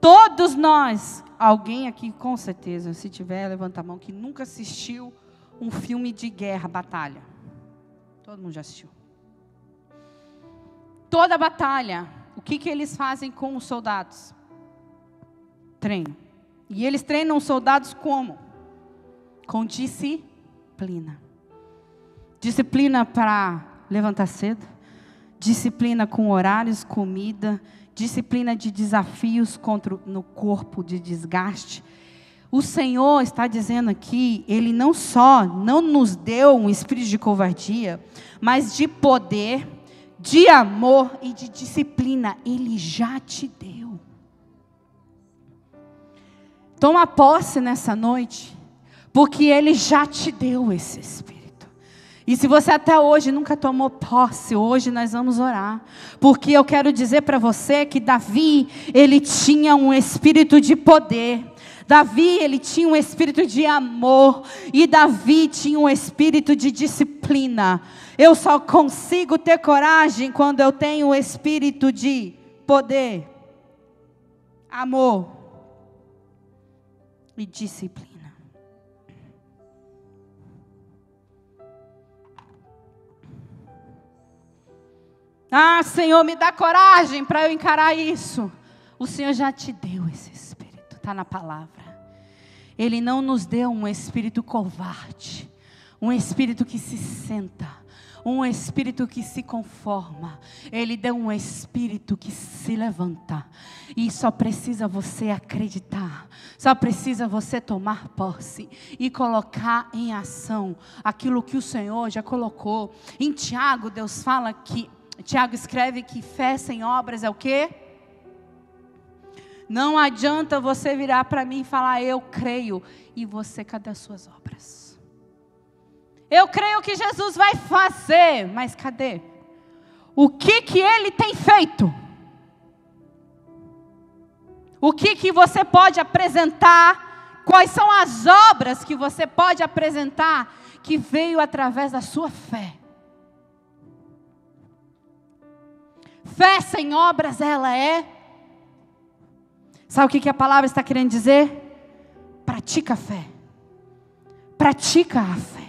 Todos nós, alguém aqui com certeza, se tiver, levanta a mão, que nunca assistiu um filme de guerra, batalha. Todo mundo já assistiu. Toda batalha, o que eles fazem com os soldados? Treino. E eles treinam os soldados como? Com disciplina. Disciplina para levantar cedo. Disciplina com horários, comida. Disciplina de desafios no corpo, de desgaste. O Senhor está dizendo aqui, Ele não só não nos deu um espírito de covardia, mas de poder, de amor e de disciplina. Ele já te deu. Toma posse nessa noite, porque Ele já te deu esse espírito. E se você até hoje nunca tomou posse, hoje nós vamos orar. Porque eu quero dizer para você que Davi, ele tinha um espírito de poder. Davi, ele tinha um espírito de amor. E Davi tinha um espírito de disciplina. Eu só consigo ter coragem quando eu tenho um espírito de poder, amor e disciplina. Ah, Senhor, me dá coragem para eu encarar isso. O Senhor já te deu esse espírito, está na palavra. Ele não nos deu um espírito covarde, um espírito que se senta, um espírito que se conforma. Ele deu um espírito que se levanta. E só precisa você acreditar, só precisa você tomar posse e colocar em ação aquilo que o Senhor já colocou. Em Tiago, Deus fala que, Tiago escreve que fé sem obras é o quê? Não adianta você virar para mim e falar, eu creio, e você, cadê as suas obras? Eu creio que Jesus vai fazer, mas cadê? O que Ele tem feito? O que você pode apresentar? Quais são as obras que você pode apresentar que veio através da sua fé? Fé sem obras, ela é... Sabe o que a palavra está querendo dizer? Pratica a fé. Pratica a fé.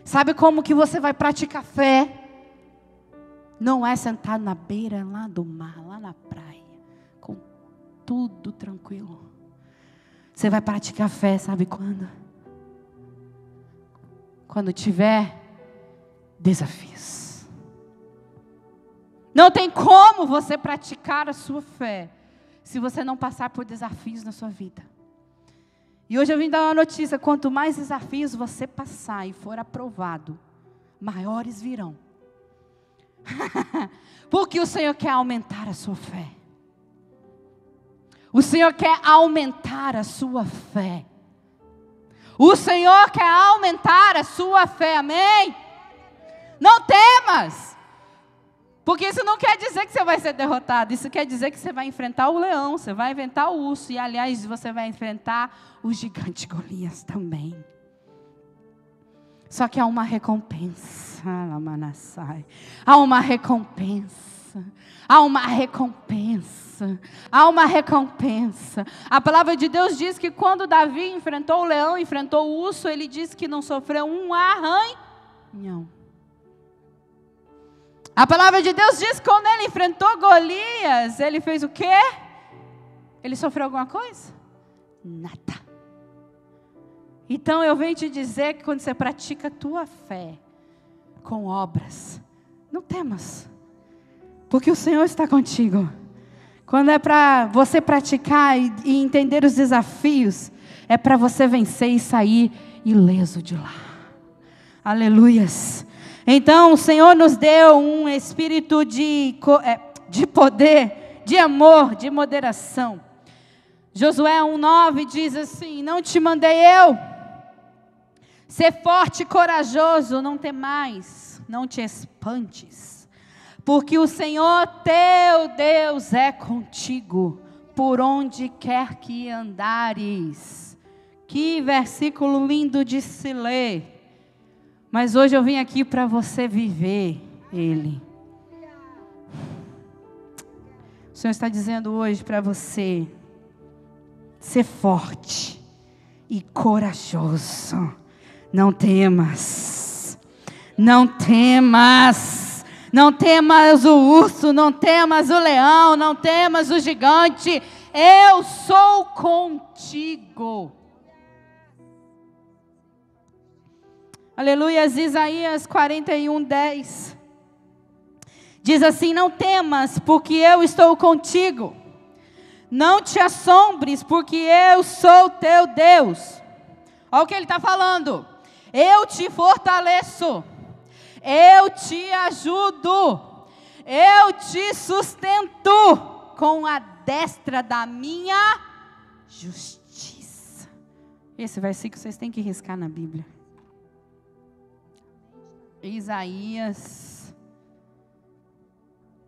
Sabe como que você vai praticar fé? Não é sentado na beira lá do mar, lá na praia, com tudo tranquilo. Você vai praticar fé, sabe quando? Quando tiver desafios. Não tem como você praticar a sua fé se você não passar por desafios na sua vida. E hoje eu vim dar uma notícia: quanto mais desafios você passar e for aprovado, maiores virão. Porque o Senhor quer aumentar a sua fé. O Senhor quer aumentar a sua fé. O Senhor quer aumentar a sua fé, amém? Não temas. Porque isso não quer dizer que você vai ser derrotado. Isso quer dizer que você vai enfrentar o leão, você vai enfrentar o urso. E aliás, você vai enfrentar o gigante Golias também. Só que há uma recompensa. Há uma recompensa. Há uma recompensa. Há uma recompensa. A palavra de Deus diz que quando Davi enfrentou o leão, enfrentou o urso, ele disse que não sofreu um arranhão. A palavra de Deus diz que quando ele enfrentou Golias, ele fez o quê? Ele sofreu alguma coisa? Nada. Então eu venho te dizer que quando você pratica a tua fé com obras, não temas, porque o Senhor está contigo. Quando é para você praticar e entender os desafios, é para você vencer e sair ileso de lá. Aleluias. Então o Senhor nos deu um espírito de poder, de amor, de moderação. Josué 1:9 diz assim: não te mandei eu? Ser forte e corajoso, não temais, não te espantes, porque o Senhor teu Deus é contigo, por onde quer que andares. Que versículo lindo de se ler. Mas hoje eu vim aqui para você viver ele. O Senhor está dizendo hoje para você: ser forte e corajoso. Não temas. Não temas. Não temas o urso, não temas o leão, não temas o gigante. Eu sou contigo. Aleluia. Isaías 41:10 diz assim: não temas, porque eu estou contigo. Não te assombres, porque eu sou teu Deus. Olha o que ele está falando. Eu te fortaleço. Eu te ajudo. Eu te sustento com a destra da minha justiça. Esse versículo vocês têm que riscar na Bíblia. Isaías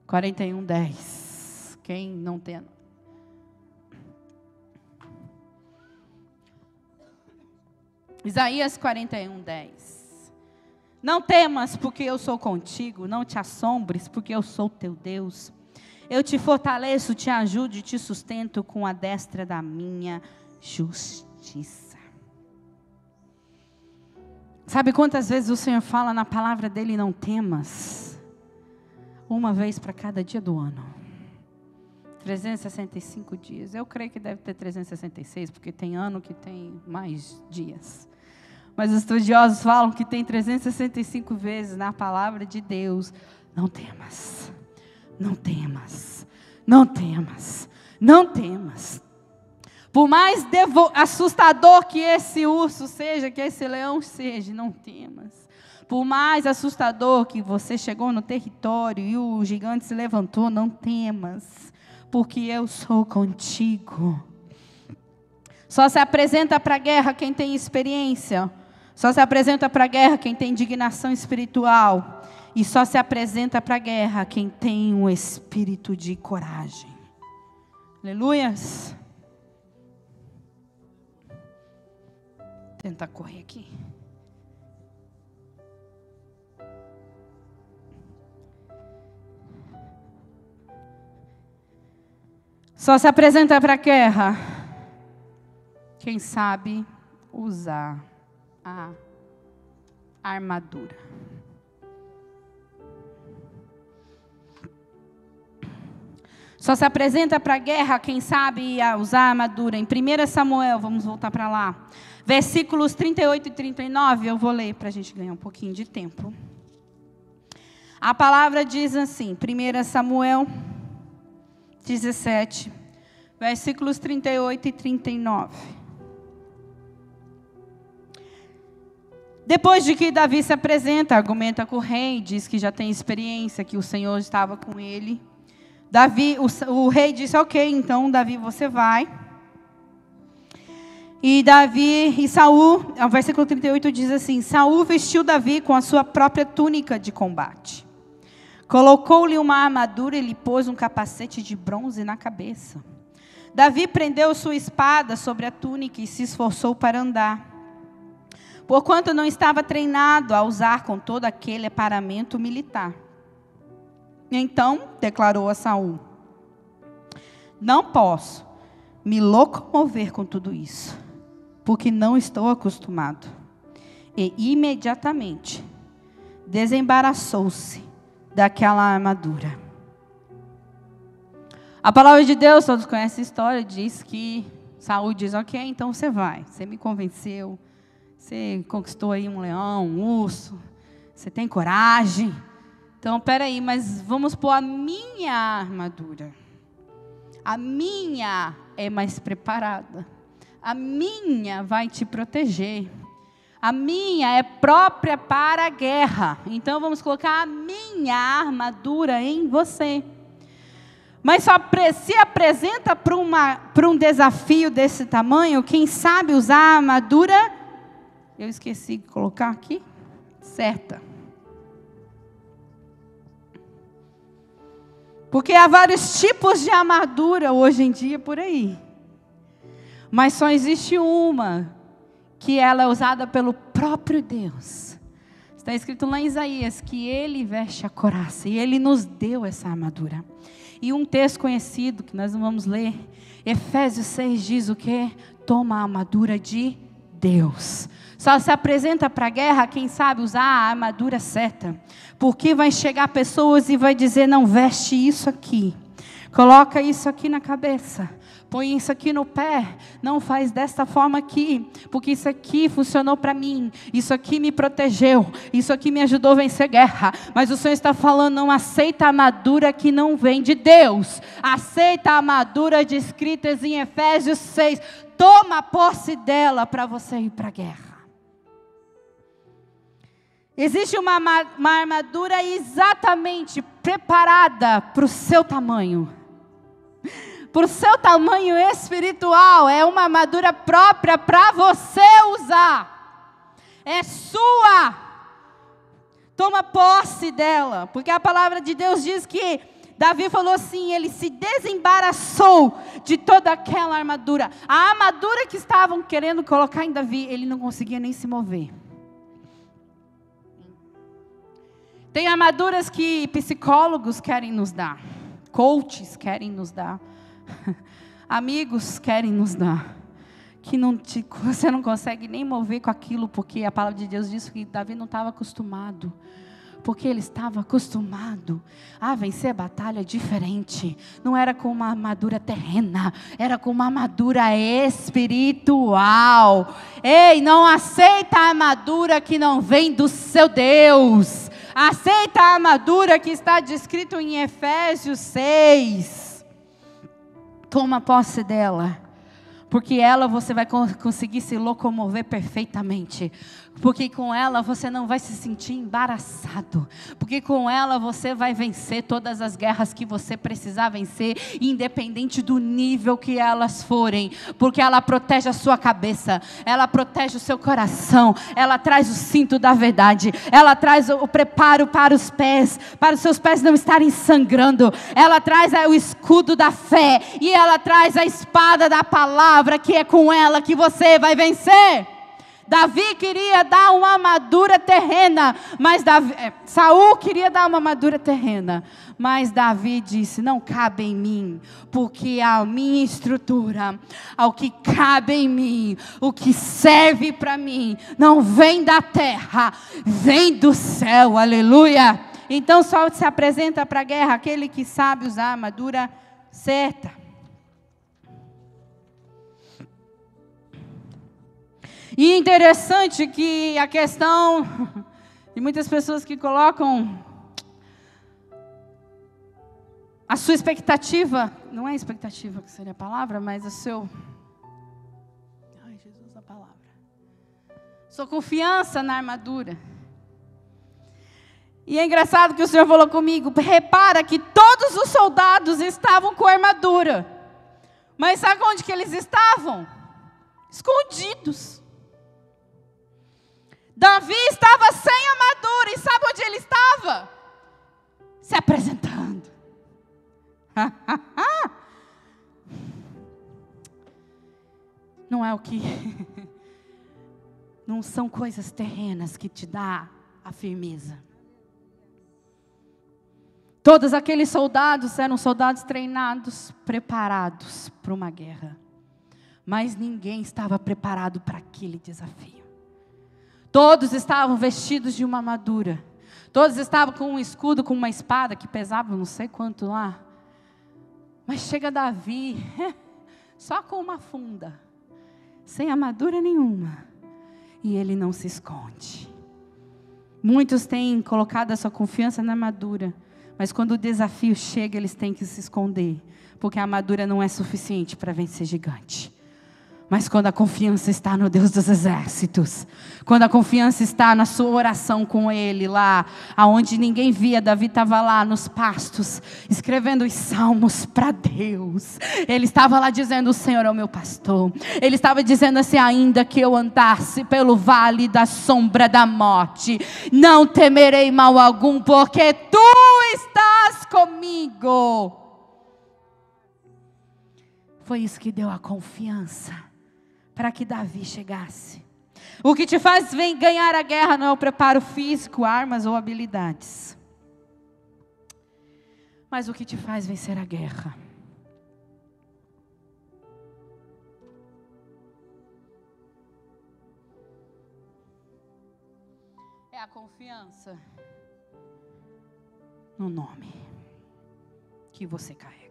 41:10. Quem não tem? Isaías 41:10. Não temas, porque eu sou contigo. Não te assombres, porque eu sou teu Deus. Eu te fortaleço, te ajudo e te sustento com a destra da minha justiça. Sabe quantas vezes o Senhor fala na palavra dele, não temas? Uma vez para cada dia do ano. 365 dias. Eu creio que deve ter 366, porque tem ano que tem mais dias. Mas os estudiosos falam que tem 365 vezes na palavra de Deus. Não temas, não temas, não temas, não temas. Por mais assustador que esse urso seja, que esse leão seja, não temas. Por mais assustador que você chegou no território e o gigante se levantou, não temas, porque eu sou contigo. Só se apresenta para a guerra quem tem experiência. Só se apresenta para a guerra quem tem indignação espiritual. E só se apresenta para a guerra quem tem um espírito de coragem. Aleluias. Tentar correr aqui. Só se apresenta para a guerra quem sabe usar a armadura. Só se apresenta para a guerra quem sabe usar a armadura. Em 1 Samuel, vamos voltar para lá. Versículos 38 e 39, eu vou ler para a gente ganhar um pouquinho de tempo. A palavra diz assim, 1 Samuel 17, versículos 38 e 39. Depois de que Davi se apresenta, argumenta com o rei, diz que já tem experiência, que o Senhor estava com ele. O rei disse, ok, então Davi, você vai. E Saul, o versículo 38 diz assim, Saul vestiu Davi com a sua própria túnica de combate. Colocou-lhe uma armadura e lhe pôs um capacete de bronze na cabeça. Davi prendeu sua espada sobre a túnica e se esforçou para andar. Porquanto não estava treinado a usar com todo aquele aparamento militar. Então declarou a Saul, não posso me locomover com tudo isso, porque não estou acostumado. E imediatamente desembaraçou-se daquela armadura. A palavra de Deus, todos conhecem a história, diz que Saul diz, ok, então você vai, você me convenceu, você conquistou aí um leão, um urso, você tem coragem. Então, peraí, mas vamos pôr a minha armadura. A minha é mais preparada. A minha vai te proteger. A minha é própria para a guerra. Então, vamos colocar a minha armadura em você. Mas só se apresenta para um desafio desse tamanho, quem sabe usar a armadura, eu esqueci de colocar aqui, certa. Porque há vários tipos de armadura hoje em dia por aí. Mas só existe uma, que ela é usada pelo próprio Deus. Está escrito lá em Isaías, que Ele veste a couraça, e Ele nos deu essa armadura. E um texto conhecido, que nós não vamos ler, Efésios 6 diz o quê? Toma a armadura de Deus. Só se apresenta para a guerra quem sabe usar a armadura certa. Porque vai chegar pessoas e vai dizer, não, veste isso aqui. Coloca isso aqui na cabeça. Põe isso aqui no pé. Não faz desta forma aqui. Porque isso aqui funcionou para mim. Isso aqui me protegeu. Isso aqui me ajudou a vencer guerra. Mas o Senhor está falando, não aceita a armadura que não vem de Deus. Aceita a armadura descritas em Efésios 6. Toma posse dela para você ir para a guerra. Existe uma armadura exatamente preparada para o seu tamanho. Para o seu tamanho espiritual. É uma armadura própria para você usar. É sua. Toma posse dela, porque a palavra de Deus diz que Davi falou assim, ele se desembaraçou de toda aquela armadura. A armadura que estavam querendo colocar em Davi, ele não conseguia nem se mover. Tem armaduras que psicólogos querem nos dar, coaches querem nos dar, amigos querem nos dar, que você não consegue nem mover com aquilo, porque a palavra de Deus diz que Davi não estava acostumado. Porque ele estava acostumado a vencer batalha diferente. Não era com uma armadura terrena, era com uma armadura espiritual. Ei, não aceita a armadura que não vem do seu Deus. Aceita a armadura que está descrito em Efésios 6. Toma posse dela. Porque ela você vai conseguir se locomover perfeitamente. Porque com ela você não vai se sentir embaraçado. Porque com ela você vai vencer todas as guerras que você precisar vencer, independente do nível que elas forem. Porque ela protege a sua cabeça, ela protege o seu coração, ela traz o cinto da verdade, ela traz o preparo para os seus pés não estarem sangrando. Ela traz o escudo da fé e ela traz a espada da palavra, que é com ela que você vai vencer. Davi queria dar uma armadura terrena, mas Saul queria dar uma armadura terrena, mas Davi disse, não cabe em mim, porque a minha estrutura, ao que cabe em mim, o que serve para mim, não vem da terra, vem do céu, aleluia. Então só se apresenta para a guerra aquele que sabe usar a armadura certa. E interessante que a questão de muitas pessoas que colocam a sua expectativa, não é expectativa que seria a palavra, mas o seu, ai Jesus, a palavra, sua confiança na armadura. E é engraçado que o Senhor falou comigo, repara que todos os soldados estavam com armadura, mas sabe onde que eles estavam? Escondidos. Davi estava sem armadura, e sabe onde ele estava? Se apresentando. Não é o que... Não são coisas terrenas que te dá a firmeza. Todos aqueles soldados eram soldados treinados, preparados para uma guerra. Mas ninguém estava preparado para aquele desafio. Todos estavam vestidos de uma armadura. Todos estavam com um escudo, com uma espada que pesava não sei quanto lá. Mas chega Davi, só com uma funda, sem armadura nenhuma. E ele não se esconde. Muitos têm colocado a sua confiança na armadura. Mas quando o desafio chega, eles têm que se esconder. Porque a armadura não é suficiente para vencer gigante. Mas quando a confiança está no Deus dos exércitos, quando a confiança está na sua oração com Ele lá, aonde ninguém via, Davi estava lá nos pastos, escrevendo os salmos para Deus. Ele estava lá dizendo, o Senhor é o meu pastor. Ele estava dizendo assim, ainda que eu andasse pelo vale da sombra da morte, não temerei mal algum, porque Tu estás comigo. Foi isso que deu a confiança para que Davi chegasse. O que te faz ganhar a guerra não é o preparo físico, armas ou habilidades. Mas o que te faz vencer a guerra é a confiança no nome que você carrega.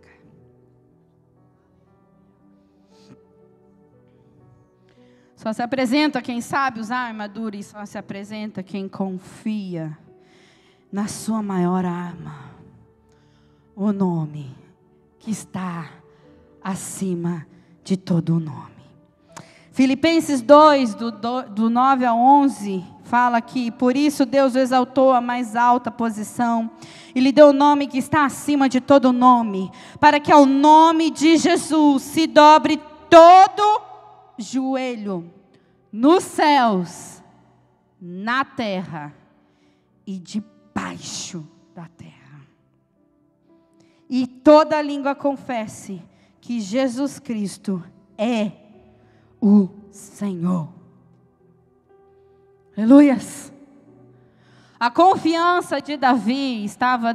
Só se apresenta quem sabe usar a armadura e só se apresenta quem confia na sua maior arma. O nome que está acima de todo o nome. Filipenses 2, do 9 a 11, fala que por isso Deus o exaltou à mais alta posição e lhe deu o nome que está acima de todo nome, para que ao nome de Jesus se dobre todo joelho, nos céus, na terra e debaixo da terra. E toda língua confesse que Jesus Cristo é o Senhor. Aleluias. A confiança de Davi estava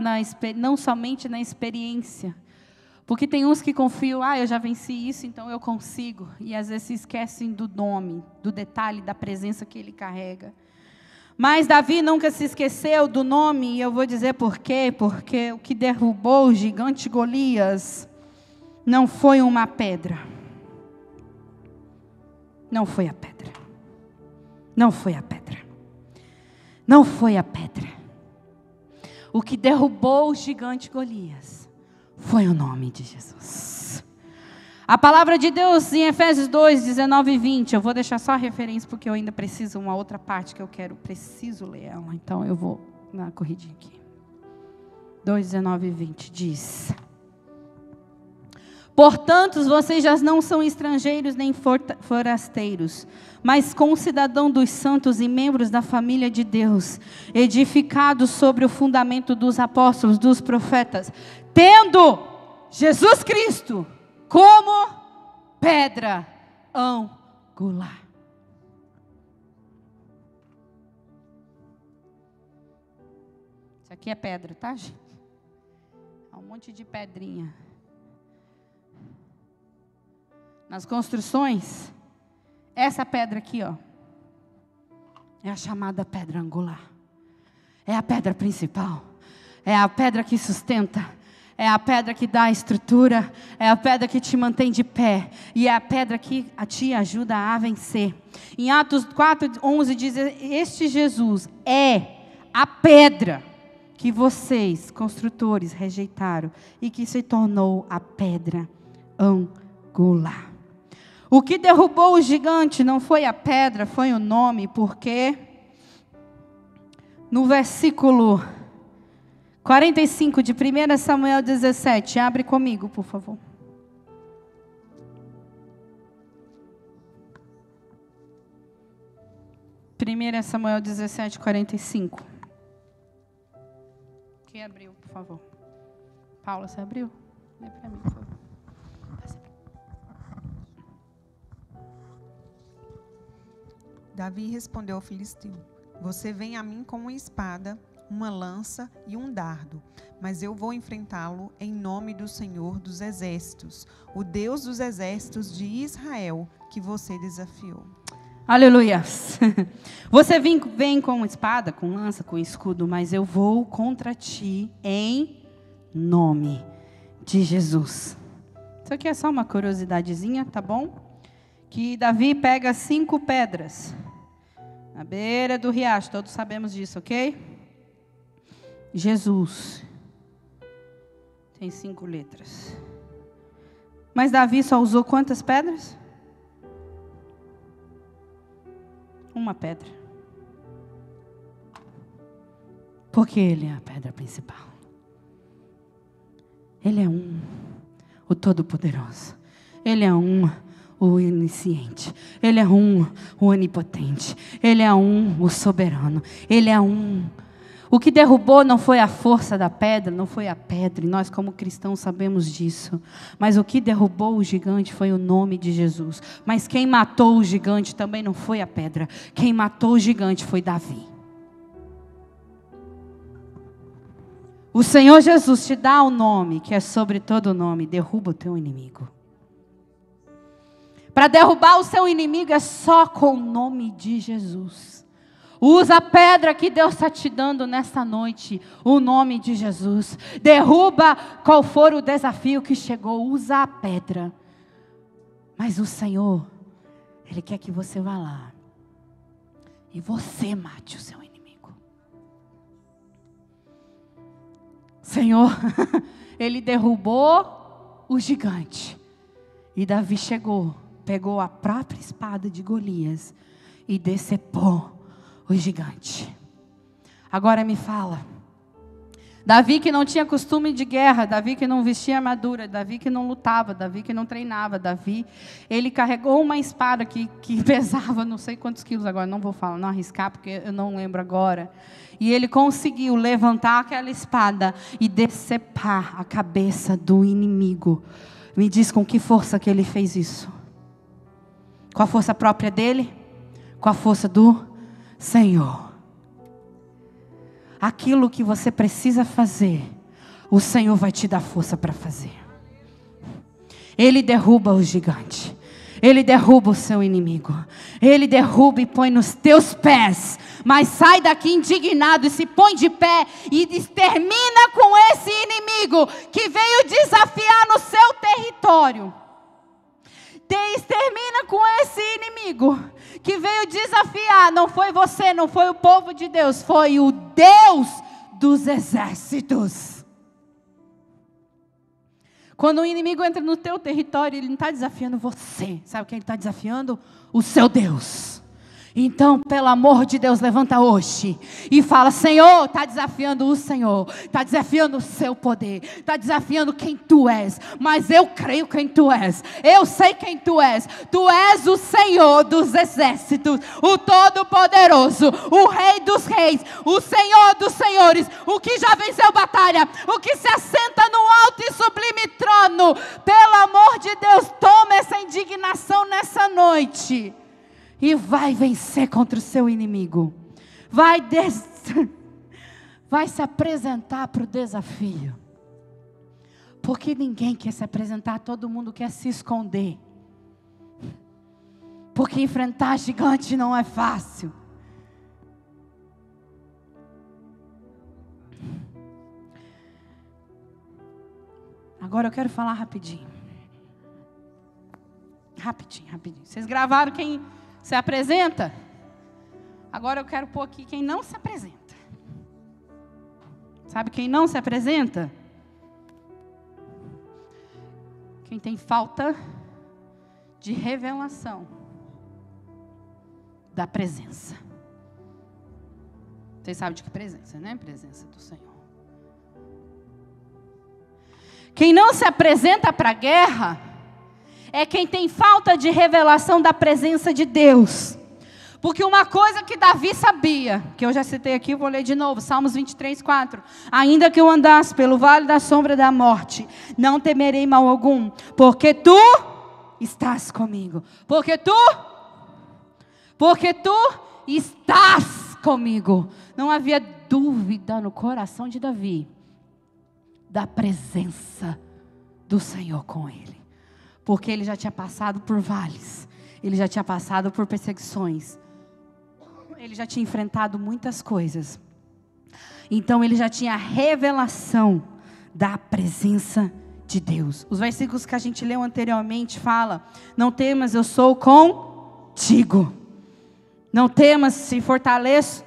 não somente na experiência, porque tem uns que confiam, eu já venci isso, então eu consigo, e às vezes se esquecem do nome, do detalhe, da presença que ele carrega. Mas Davi nunca se esqueceu do nome, e eu vou dizer por quê, porque o que derrubou o gigante Golias não foi uma pedra. Não foi a pedra. Não foi a pedra. Não foi a pedra. O que derrubou o gigante Golias foi o nome de Jesus. A palavra de Deus em Efésios 2, 19 e 20. Eu vou deixar só a referência porque eu ainda preciso, uma outra parte que eu preciso ler ela. Então eu vou na corridinha aqui. 2, 19 e 20 diz: portanto, vocês já não são estrangeiros nem forasteiros, mas concidadãos dos santos e membros da família de Deus, edificados sobre o fundamento dos apóstolos, dos profetas, tendo Jesus Cristo como pedra angular. Isso aqui é pedra, tá, gente? É um monte de pedrinha. Nas construções, essa pedra aqui, ó, é a chamada pedra angular. É a pedra principal. É a pedra que sustenta. É a pedra que dá a estrutura. É a pedra que te mantém de pé. E é a pedra que te ajuda a vencer. Em Atos 4:11 diz: este Jesus é a pedra que vocês, construtores, rejeitaram e que se tornou a pedra angular. O que derrubou o gigante não foi a pedra, foi o nome, porque no versículo 45 de 1 Samuel 17, abre comigo, por favor. Samuel 17, 45. Quem abriu, por favor? Paula, você abriu? Lê para mim, por favor. Davi respondeu ao filisteu: você vem a mim com uma espada, uma lança e um dardo, mas eu vou enfrentá-lo em nome do Senhor dos Exércitos, o Deus dos Exércitos de Israel, que você desafiou. Aleluia. Você vem com espada, com lança, com escudo, mas eu vou contra ti em nome de Jesus. Isso aqui é só uma curiosidadezinha, tá bom? Que Davi pega 5 pedras na beira do riacho, todos sabemos disso, ok? Jesus tem 5 letras. Mas Davi só usou quantas pedras? Uma pedra. Porque ele é a pedra principal. Ele é o Todo-Poderoso. Ele é o onisciente. Ele é o onipotente. Ele é o soberano. Ele é O que derrubou não foi a força da pedra, não foi a pedra, e nós como cristãos sabemos disso. Mas o que derrubou o gigante foi o nome de Jesus. Mas quem matou o gigante também não foi a pedra. Quem matou o gigante foi Davi. O Senhor Jesus te dá o nome, que é sobre todo nome, derruba o teu inimigo. Para derrubar o seu inimigo é só com o nome de Jesus. Usa a pedra que Deus está te dando nesta noite, o nome de Jesus. Derruba qual for o desafio que chegou, usa a pedra. Mas o Senhor, Ele quer que você vá lá e você mate o seu inimigo. Senhor, Ele derrubou o gigante. E Davi chegou, pegou a própria espada de Golias e decepou o gigante. Agora me fala, Davi que não tinha costume de guerra, Davi que não vestia armadura, Davi que não lutava, Davi que não treinava, Davi, ele carregou uma espada que pesava não sei quantos quilos agora, não vou falar, não arriscar porque eu não lembro agora. E ele conseguiu levantar aquela espada e decepar a cabeça do inimigo. Me diz com que força que ele fez isso? Com a força própria dele? Com a força do Senhor. Aquilo que você precisa fazer, o Senhor vai te dar força para fazer. Ele derruba o gigante. Ele derruba o seu inimigo. Ele derruba e põe nos teus pés. Mas sai daqui indignado e se põe de pé e extermina com esse inimigo que veio desafiar no seu território. Extermina com esse inimigo que veio desafiar. Não foi você, não foi o povo de Deus, foi o Deus dos exércitos. Quando o inimigo entra no teu território, ele não está desafiando você. Sabe quem ele está desafiando? O seu Deus. Então, pelo amor de Deus, levanta hoje e fala: Senhor, está desafiando o Senhor, está desafiando o seu poder, está desafiando quem tu és, mas eu creio quem tu és, eu sei quem tu és o Senhor dos exércitos, o Todo-Poderoso, o Rei dos Reis, o Senhor dos Senhores, o que já venceu batalha, o que se assenta no alto e sublime trono. Pelo amor de Deus, toma essa indignação nessa noite. E vai vencer contra o seu inimigo. Vai se apresentar para o desafio. Porque ninguém quer se apresentar, todo mundo quer se esconder. Porque enfrentar gigante não é fácil. Agora eu quero falar rapidinho. Rapidinho. Vocês gravaram quem se apresenta? Agora eu quero pôr aqui quem não se apresenta. Sabe quem não se apresenta? Quem tem falta de revelação da presença. Vocês sabem de que presença, né? Presença do Senhor. Quem não se apresenta para a guerra é quem tem falta de revelação da presença de Deus. Porque uma coisa que Davi sabia, que eu já citei aqui, vou ler de novo, Salmos 23, 4. Ainda que eu andasse pelo vale da sombra da morte, não temerei mal algum, porque tu estás comigo. Porque tu estás comigo. Não havia dúvida no coração de Davi da presença do Senhor com ele. Porque ele já tinha passado por vales, ele já tinha passado por perseguições, ele já tinha enfrentado muitas coisas. Então ele já tinha a revelação da presença de Deus. Os versículos que a gente leu anteriormente fala: não temas, eu sou contigo. Não temas, se fortaleça,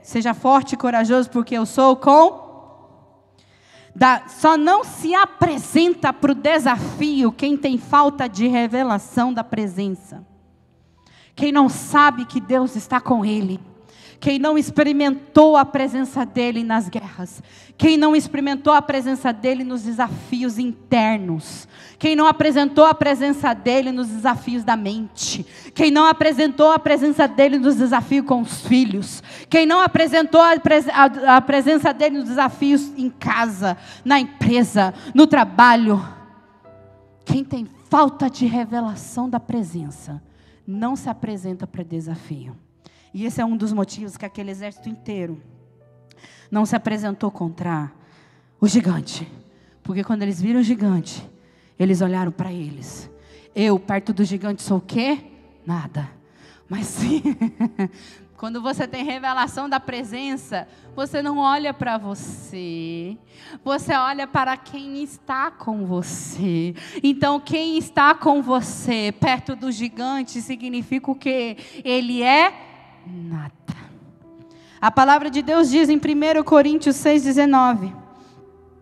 seja forte e corajoso, porque eu sou com. Só não se apresenta para o desafio quem tem falta de revelação da presença. Quem não sabe que Deus está com ele. Quem não experimentou a presença dele nas guerras. Quem não experimentou a presença dele nos desafios internos. Quem não apresentou a presença dele nos desafios da mente. Quem não apresentou a presença dele nos desafios com os filhos. Quem não apresentou a presença dele nos desafios em casa, na empresa, no trabalho. Quem tem falta de revelação da presença, não se apresenta para desafio. E esse é um dos motivos que aquele exército inteiro não se apresentou contra o gigante. Porque quando eles viram o gigante, eles olharam para eles. Eu, perto do gigante, sou o quê? Nada. Mas sim, quando você tem revelação da presença, você não olha para você. Você olha para quem está com você. Então, quem está com você, perto do gigante, significa o quê? Ele é nada. A palavra de Deus diz em 1 Coríntios 6,19: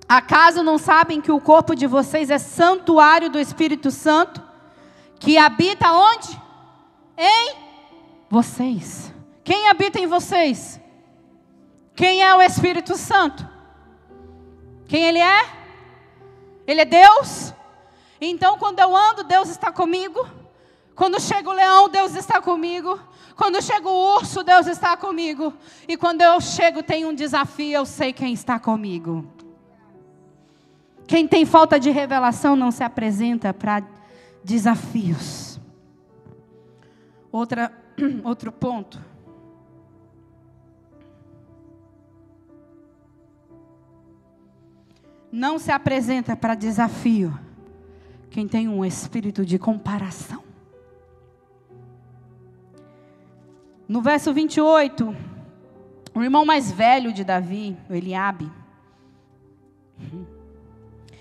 acaso não sabem que o corpo de vocês é santuário do Espírito Santo, que habita onde? Em vocês. Quem habita em vocês? Quem é o Espírito Santo? Quem Ele é? Ele é Deus. Então, quando eu ando, Deus está comigo. Quando chega o leão, Deus está comigo. Quando chega o urso, Deus está comigo. E quando eu chego, tem um desafio, eu sei quem está comigo. Quem tem falta de revelação não se apresenta para desafios. Outro ponto. Não se apresenta para desafio quem tem um espírito de comparação. No verso 28, o irmão mais velho de Davi, Eliabe,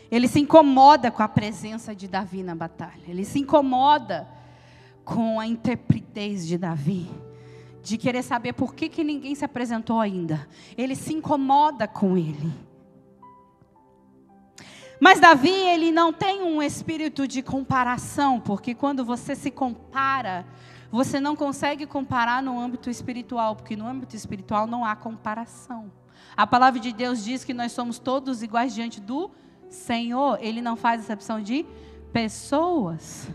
ele se incomoda com a presença de Davi na batalha. Ele se incomoda com a intrepidez de Davi, de querer saber por que ninguém se apresentou ainda. Ele se incomoda com ele. Mas Davi, ele não tem um espírito de comparação, porque quando você se compara, você não consegue comparar no âmbito espiritual, porque no âmbito espiritual não há comparação. A palavra de Deus diz que nós somos todos iguais diante do Senhor. Ele não faz exceção de pessoas.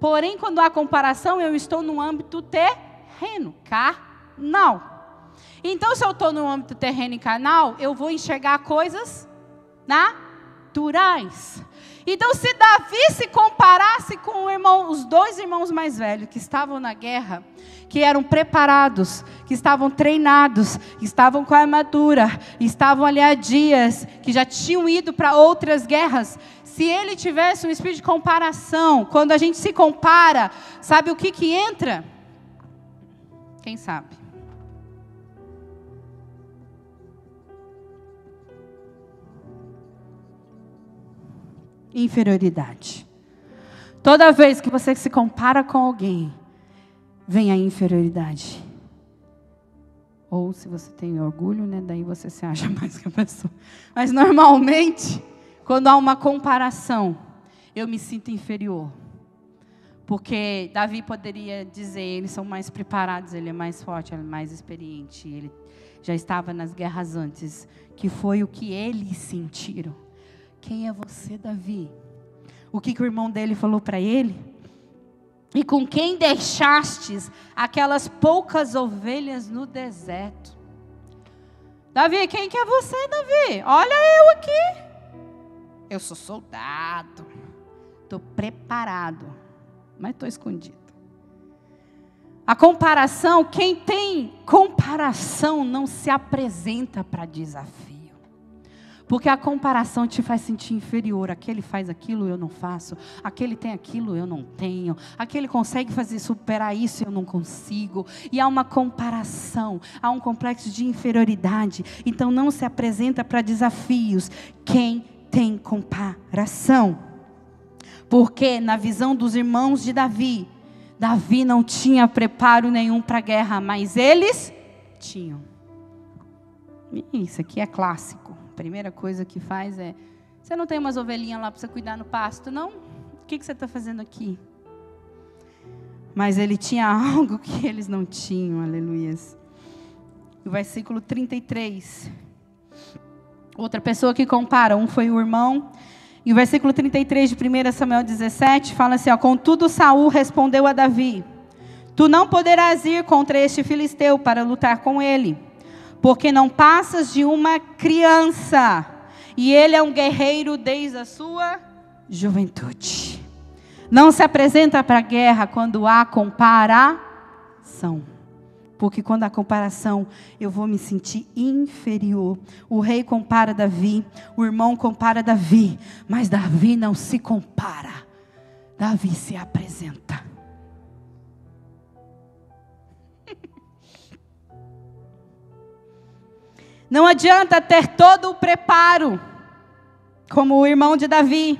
Porém, quando há comparação, eu estou no âmbito terreno, carnal. Então, se eu estou no âmbito terreno e carnal, eu vou enxergar coisas naturais. Então, se Davi se comparasse com os dois irmãos mais velhos que estavam na guerra, que eram preparados, que estavam treinados, que estavam com a armadura, estavam ali há dias, que já tinham ido para outras guerras, se ele tivesse um espírito de comparação, quando a gente se compara, sabe o que entra? Quem sabe? Inferioridade. Toda vez que você se compara com alguém, vem a inferioridade. Ou se você tem orgulho, né, daí você se acha mais que a pessoa. Mas normalmente, quando há uma comparação, eu me sinto inferior. Porque Davi poderia dizer, eles são mais preparados, ele é mais forte, ele é mais experiente, ele já estava nas guerras antes, que foi o que eles sentiram. Quem é você, Davi? O que o irmão dele falou para ele? E com quem deixastes aquelas poucas ovelhas no deserto? Davi, quem que é você, Davi? Olha eu aqui. Eu sou soldado. Estou preparado. Mas estou escondido. A comparação, quem tem comparação não se apresenta para desafio. Porque a comparação te faz sentir inferior. Aquele faz aquilo, eu não faço. Aquele tem aquilo, eu não tenho. Aquele consegue superar isso, eu não consigo. E há uma comparação, há um complexo de inferioridade. Então não se apresenta para desafios quem tem comparação. Porque na visão dos irmãos de Davi, Davi não tinha preparo nenhum para a guerra, mas eles tinham. Isso aqui é clássico. A primeira coisa que faz é, você não tem umas ovelhinhas lá para você cuidar no pasto, não? O que você está fazendo aqui? Mas ele tinha algo que eles não tinham, aleluias. O versículo 33. Outra pessoa que compara, um foi o irmão. E o versículo 33 de 1 Samuel 17 fala assim, ó, contudo Saul respondeu a Davi, tu não poderás ir contra este filisteu para lutar com ele, porque não passas de uma criança, e ele é um guerreiro desde a sua juventude. Não se apresenta para a guerra quando há comparação. Porque quando há comparação, eu vou me sentir inferior. O rei compara Davi, o irmão compara Davi, mas Davi não se compara. Davi se apresenta. Não adianta ter todo o preparo, como o irmão de Davi,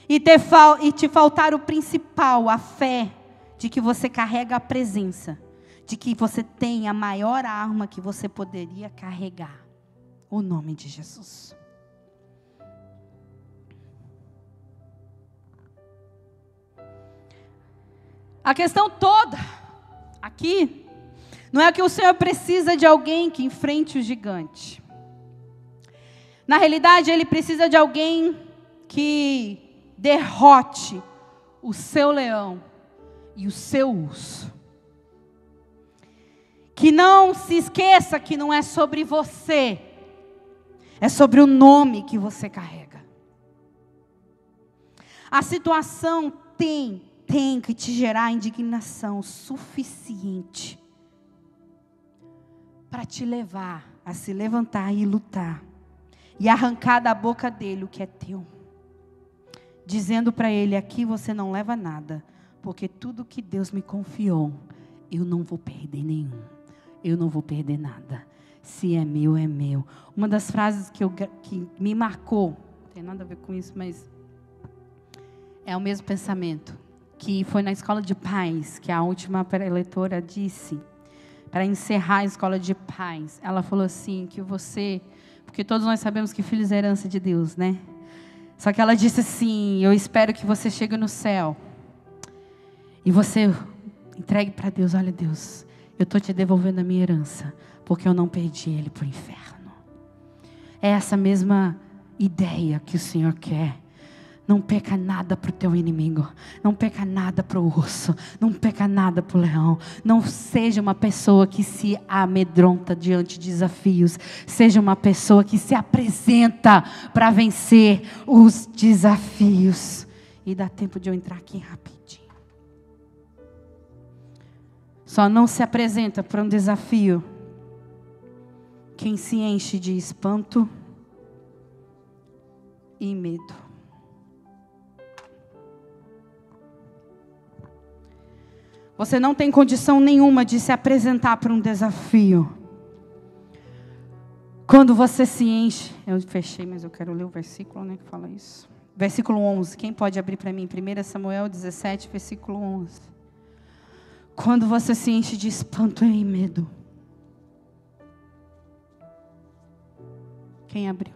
e te faltar o principal, a fé de que você carrega a presença, de que você tem a maior arma que você poderia carregar, o nome de Jesus. A questão toda aqui não é que o Senhor precisa de alguém que enfrente o gigante. Na realidade, ele precisa de alguém que derrote o seu leão e o seu urso. Que não se esqueça que não é sobre você, é sobre o nome que você carrega. A situação tem que te gerar indignação suficiente para te levar a se levantar e lutar. E arrancar da boca dele o que é teu. Dizendo para ele, aqui você não leva nada. Porque tudo que Deus me confiou, eu não vou perder nenhum. Eu não vou perder nada. Se é meu, é meu. Uma das frases que me marcou, não tem nada a ver com isso, mas é o mesmo pensamento. Que foi na escola de pais, que a última preletora disse, para encerrar a escola de pais. Ela falou assim, que você... Porque todos nós sabemos que filhos é herança de Deus, né? Só que ela disse assim, eu espero que você chegue no céu. E você entregue para Deus, olha Deus, eu estou te devolvendo a minha herança. Porque eu não perdi ele para o inferno. É essa mesma ideia que o Senhor quer. Não peca nada para o teu inimigo. Não peca nada para o urso. Não peca nada para o leão. Não seja uma pessoa que se amedronta diante de desafios. Seja uma pessoa que se apresenta para vencer os desafios. E dá tempo de eu entrar aqui rapidinho. Só não se apresenta para um desafio quem se enche de espanto e medo. Você não tem condição nenhuma de se apresentar para um desafio. Quando você se enche... Eu fechei, mas eu quero ler o versículo, né, que fala isso. Versículo 11. Quem pode abrir para mim? 1 Samuel 17, versículo 11. Quando você se enche de espanto e medo. Quem abriu?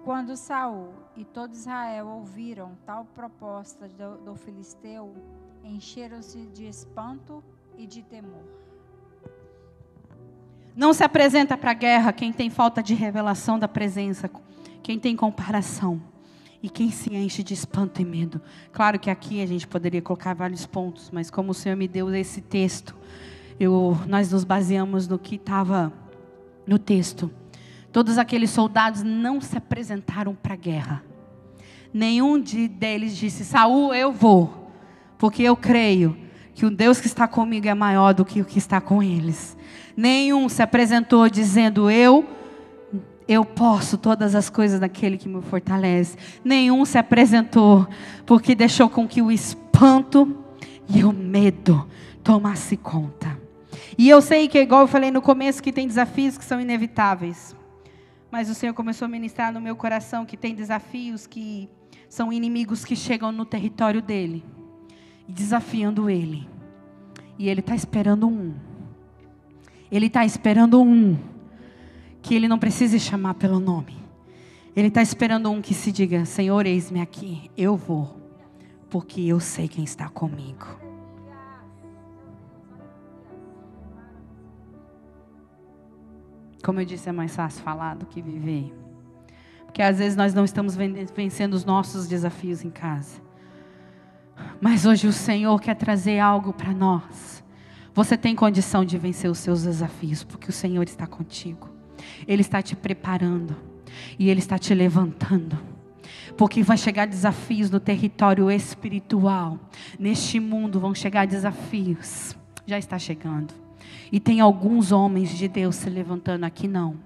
Quando Saul e todo Israel ouviram tal proposta do filisteu, encheram-se de espanto e de temor. Não se apresenta para a guerra quem tem falta de revelação da presença, quem tem comparação e quem se enche de espanto e medo. Claro que aqui a gente poderia colocar vários pontos, mas como o Senhor me deu esse texto, nós nos baseamos no que estava no texto. Todos aqueles soldados não se apresentaram para a guerra. Nenhum deles disse, Saul, eu vou. Porque eu creio que o Deus que está comigo é maior do que o que está com eles. Nenhum se apresentou dizendo, eu posso todas as coisas daquele que me fortalece. Nenhum se apresentou porque deixou com que o espanto e o medo tomasse conta. E eu sei que, igual eu falei no começo, que tem desafios que são inevitáveis. Mas o Senhor começou a ministrar no meu coração que tem desafios que são inimigos que chegam no território dele. E desafiando ele. E ele está esperando um. Ele está esperando um. Que ele não precise chamar pelo nome. Ele está esperando um que se diga, Senhor, eis-me aqui. Eu vou. Porque eu sei quem está comigo. Como eu disse, é mais fácil falar do que viver. Porque às vezes nós não estamos vencendo os nossos desafios em casa. Mas hoje o Senhor quer trazer algo para nós. Você tem condição de vencer os seus desafios, porque o Senhor está contigo. Ele está te preparando. E Ele está te levantando. Porque vai chegar desafios no território espiritual. Neste mundo vão chegar desafios. Já está chegando. E tem alguns homens de Deus se levantando. Aqui não.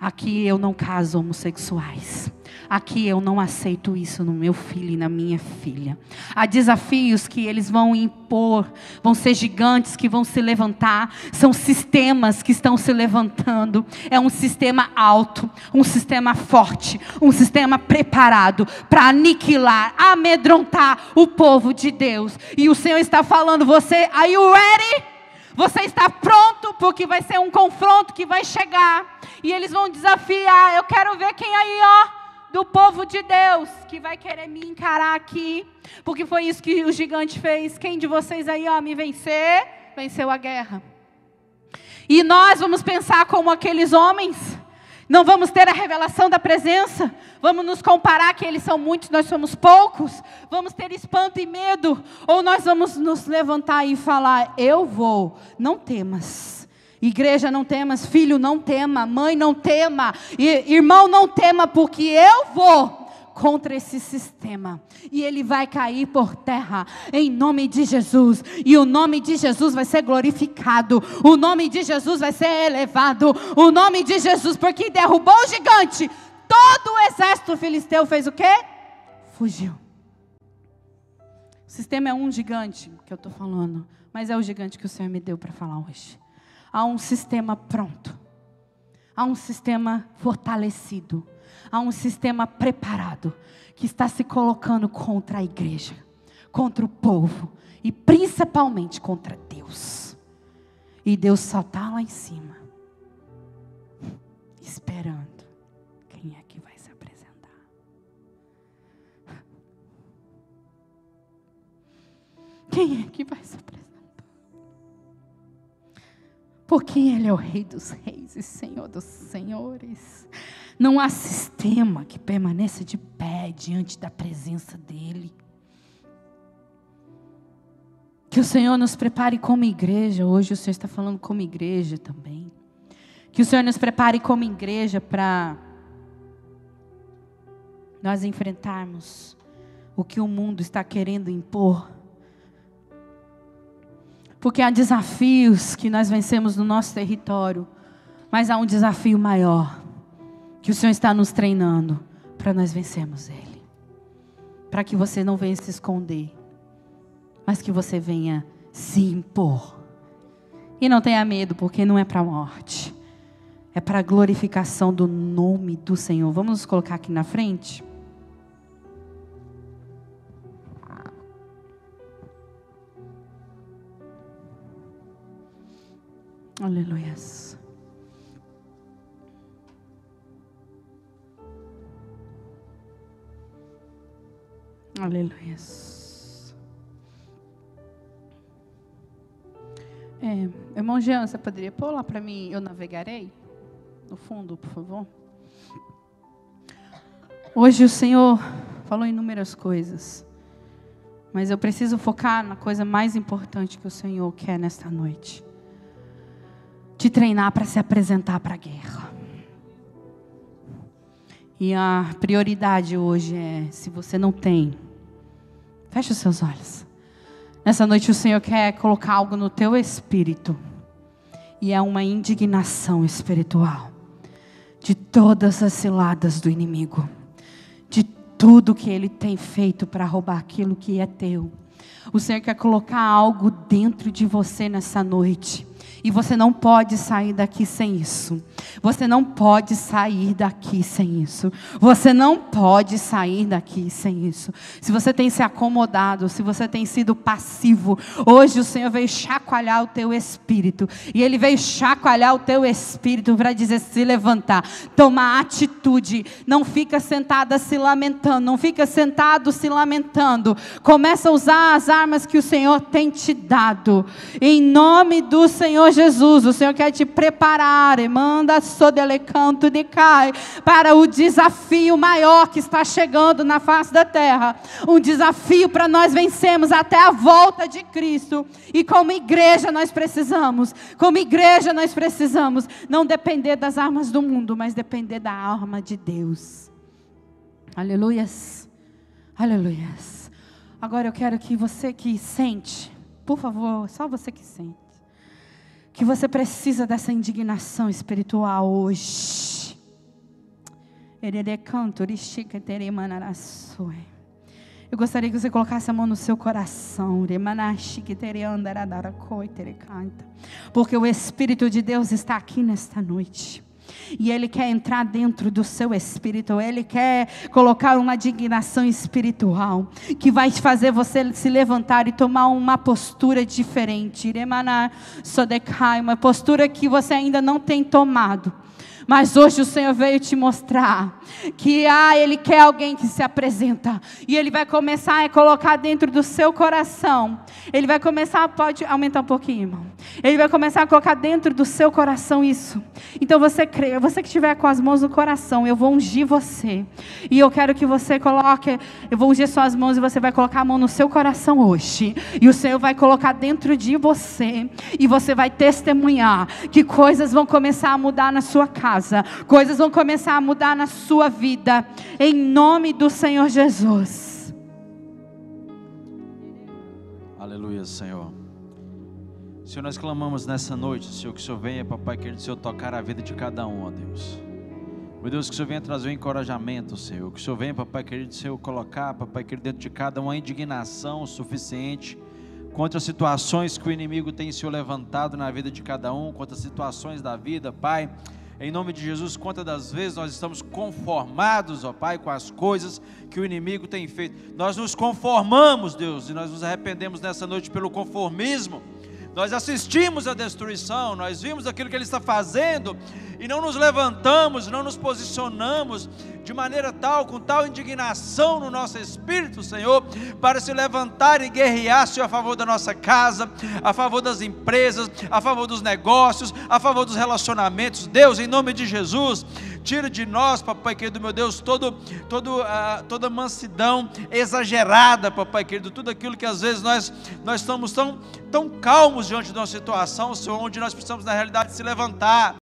Aqui eu não caso homossexuais. Aqui eu não aceito isso no meu filho e na minha filha. Há desafios que eles vão impor. Vão ser gigantes que vão se levantar. São sistemas que estão se levantando. É um sistema alto. Um sistema forte. Um sistema preparado para aniquilar, amedrontar o povo de Deus. E o Senhor está falando, are you ready? Você está pronto, porque vai ser um confronto que vai chegar. E eles vão desafiar. Eu quero ver quem aí, do povo de Deus, que vai querer me encarar aqui. Porque foi isso que o gigante fez. Quem de vocês aí, me vencer? Venceu a guerra. E nós vamos pensar como aqueles homens. Não vamos ter a revelação da presença. Vamos nos comparar que eles são muitos, nós somos poucos. Vamos ter espanto e medo. Ou nós vamos nos levantar e falar: eu vou, não temas. Igreja, não temas. Filho, não tema. Mãe, não tema. Irmão, não tema, porque eu vou contra esse sistema, e ele vai cair por terra, em nome de Jesus, e o nome de Jesus vai ser glorificado, o nome de Jesus vai ser elevado, o nome de Jesus, porque derrubou o gigante, todo o exército filisteu fez o quê? Fugiu. O sistema é um gigante que eu estou falando, mas é o gigante que o Senhor me deu para falar hoje. Há um sistema pronto, há um sistema fortalecido, há um sistema preparado que está se colocando contra a igreja, contra o povo e principalmente contra Deus. E Deus só está lá em cima, esperando quem é que vai se apresentar. Quem é que vai se apresentar? Porque Ele é o Rei dos Reis e Senhor dos Senhores. Não há sistema que permaneça de pé diante da presença dEle. Que o Senhor nos prepare como igreja. Hoje o Senhor está falando como igreja também. Que o Senhor nos prepare como igreja para nós enfrentarmos o que o mundo está querendo impor. Porque há desafios que nós vencemos no nosso território, mas há um desafio maior, que o Senhor está nos treinando para nós vencermos Ele. Para que você não venha se esconder, mas que você venha se impor. E não tenha medo, porque não é para a morte, é para a glorificação do nome do Senhor. Vamos nos colocar aqui na frente? Aleluias. Aleluias. Irmão Jean, você poderia pôr lá para mim, eu navegarei? No fundo, por favor. Hoje o Senhor falou inúmeras coisas, mas eu preciso focar na coisa mais importante que o Senhor quer nesta noite. Te treinar para se apresentar para a guerra. E a prioridade hoje é, se você não tem, feche os seus olhos. Nessa noite o Senhor quer colocar algo no teu espírito. E é uma indignação espiritual. De todas as ciladas do inimigo. De tudo que ele tem feito para roubar aquilo que é teu. O Senhor quer colocar algo dentro de você nessa noite. E você não pode sair daqui sem isso. Você não pode sair daqui sem isso. Você não pode sair daqui sem isso. Se você tem se acomodado, se você tem sido passivo, hoje o Senhor veio chacoalhar o teu espírito. E Ele veio chacoalhar o teu espírito para dizer, se levantar, tomar atitude. Não fica sentada se lamentando, não fica sentado se lamentando. Começa a usar as armas que o Senhor tem te dado. Em nome do Senhor Jesus, o Senhor quer te preparar, para o desafio maior que está chegando na face da terra. Um desafio para nós vencermos até a volta de Cristo. E como igreja nós precisamos não depender das armas do mundo, mas depender da arma de Deus. Aleluias, aleluias. Agora eu quero que você que sente, por favor, só você que sente, que você precisa dessa indignação espiritual hoje. Eu gostaria que você colocasse a mão no seu coração. Porque o Espírito de Deus está aqui nesta noite. E Ele quer entrar dentro do seu espírito. Ele quer colocar uma indignação espiritual que vai fazer você se levantar e tomar uma postura diferente. Uma postura que você ainda não tem tomado. Mas hoje o Senhor veio te mostrar que Ele quer alguém que se apresenta. E Ele vai começar a colocar dentro do seu coração. Ele vai começar, pode aumentar um pouquinho, irmão. Ele vai começar a colocar dentro do seu coração isso. Então você crê, você que estiver com as mãos no coração, eu vou ungir você. E eu quero que você coloque, eu vou ungir suas mãos e você vai colocar a mão no seu coração hoje. E o Senhor vai colocar dentro de você. E você vai testemunhar que coisas vão começar a mudar na sua casa. Coisas vão começar a mudar na sua vida. Em nome do Senhor Jesus. Aleluia, Senhor. Senhor, nós clamamos nessa noite, Senhor, que o Senhor venha, papai querido, Senhor, tocar a vida de cada um, ó Deus. Meu Deus, que o Senhor venha trazer um encorajamento, Senhor. Que o Senhor venha, papai querido, Senhor, colocar, papai querido, dentro de cada uma indignação suficiente contra as situações que o inimigo tem, Senhor, levantado na vida de cada um, contra as situações da vida, Pai. Em nome de Jesus, quantas das vezes nós estamos conformados, ó Pai, com as coisas que o inimigo tem feito. Nós nos conformamos, Deus, e nós nos arrependemos nessa noite pelo conformismo. Nós assistimos à destruição, nós vimos aquilo que Ele está fazendo e não nos levantamos, não nos posicionamos de maneira tal, com tal indignação no nosso espírito, Senhor, para se levantar e guerrear, Senhor, a favor da nossa casa, a favor das empresas, a favor dos negócios, a favor dos relacionamentos. Deus, em nome de Jesus, tira de nós, papai querido, meu Deus, toda mansidão exagerada, papai querido, tudo aquilo que às vezes nós estamos tão calmos diante de uma situação, Senhor, onde nós precisamos na realidade se levantar.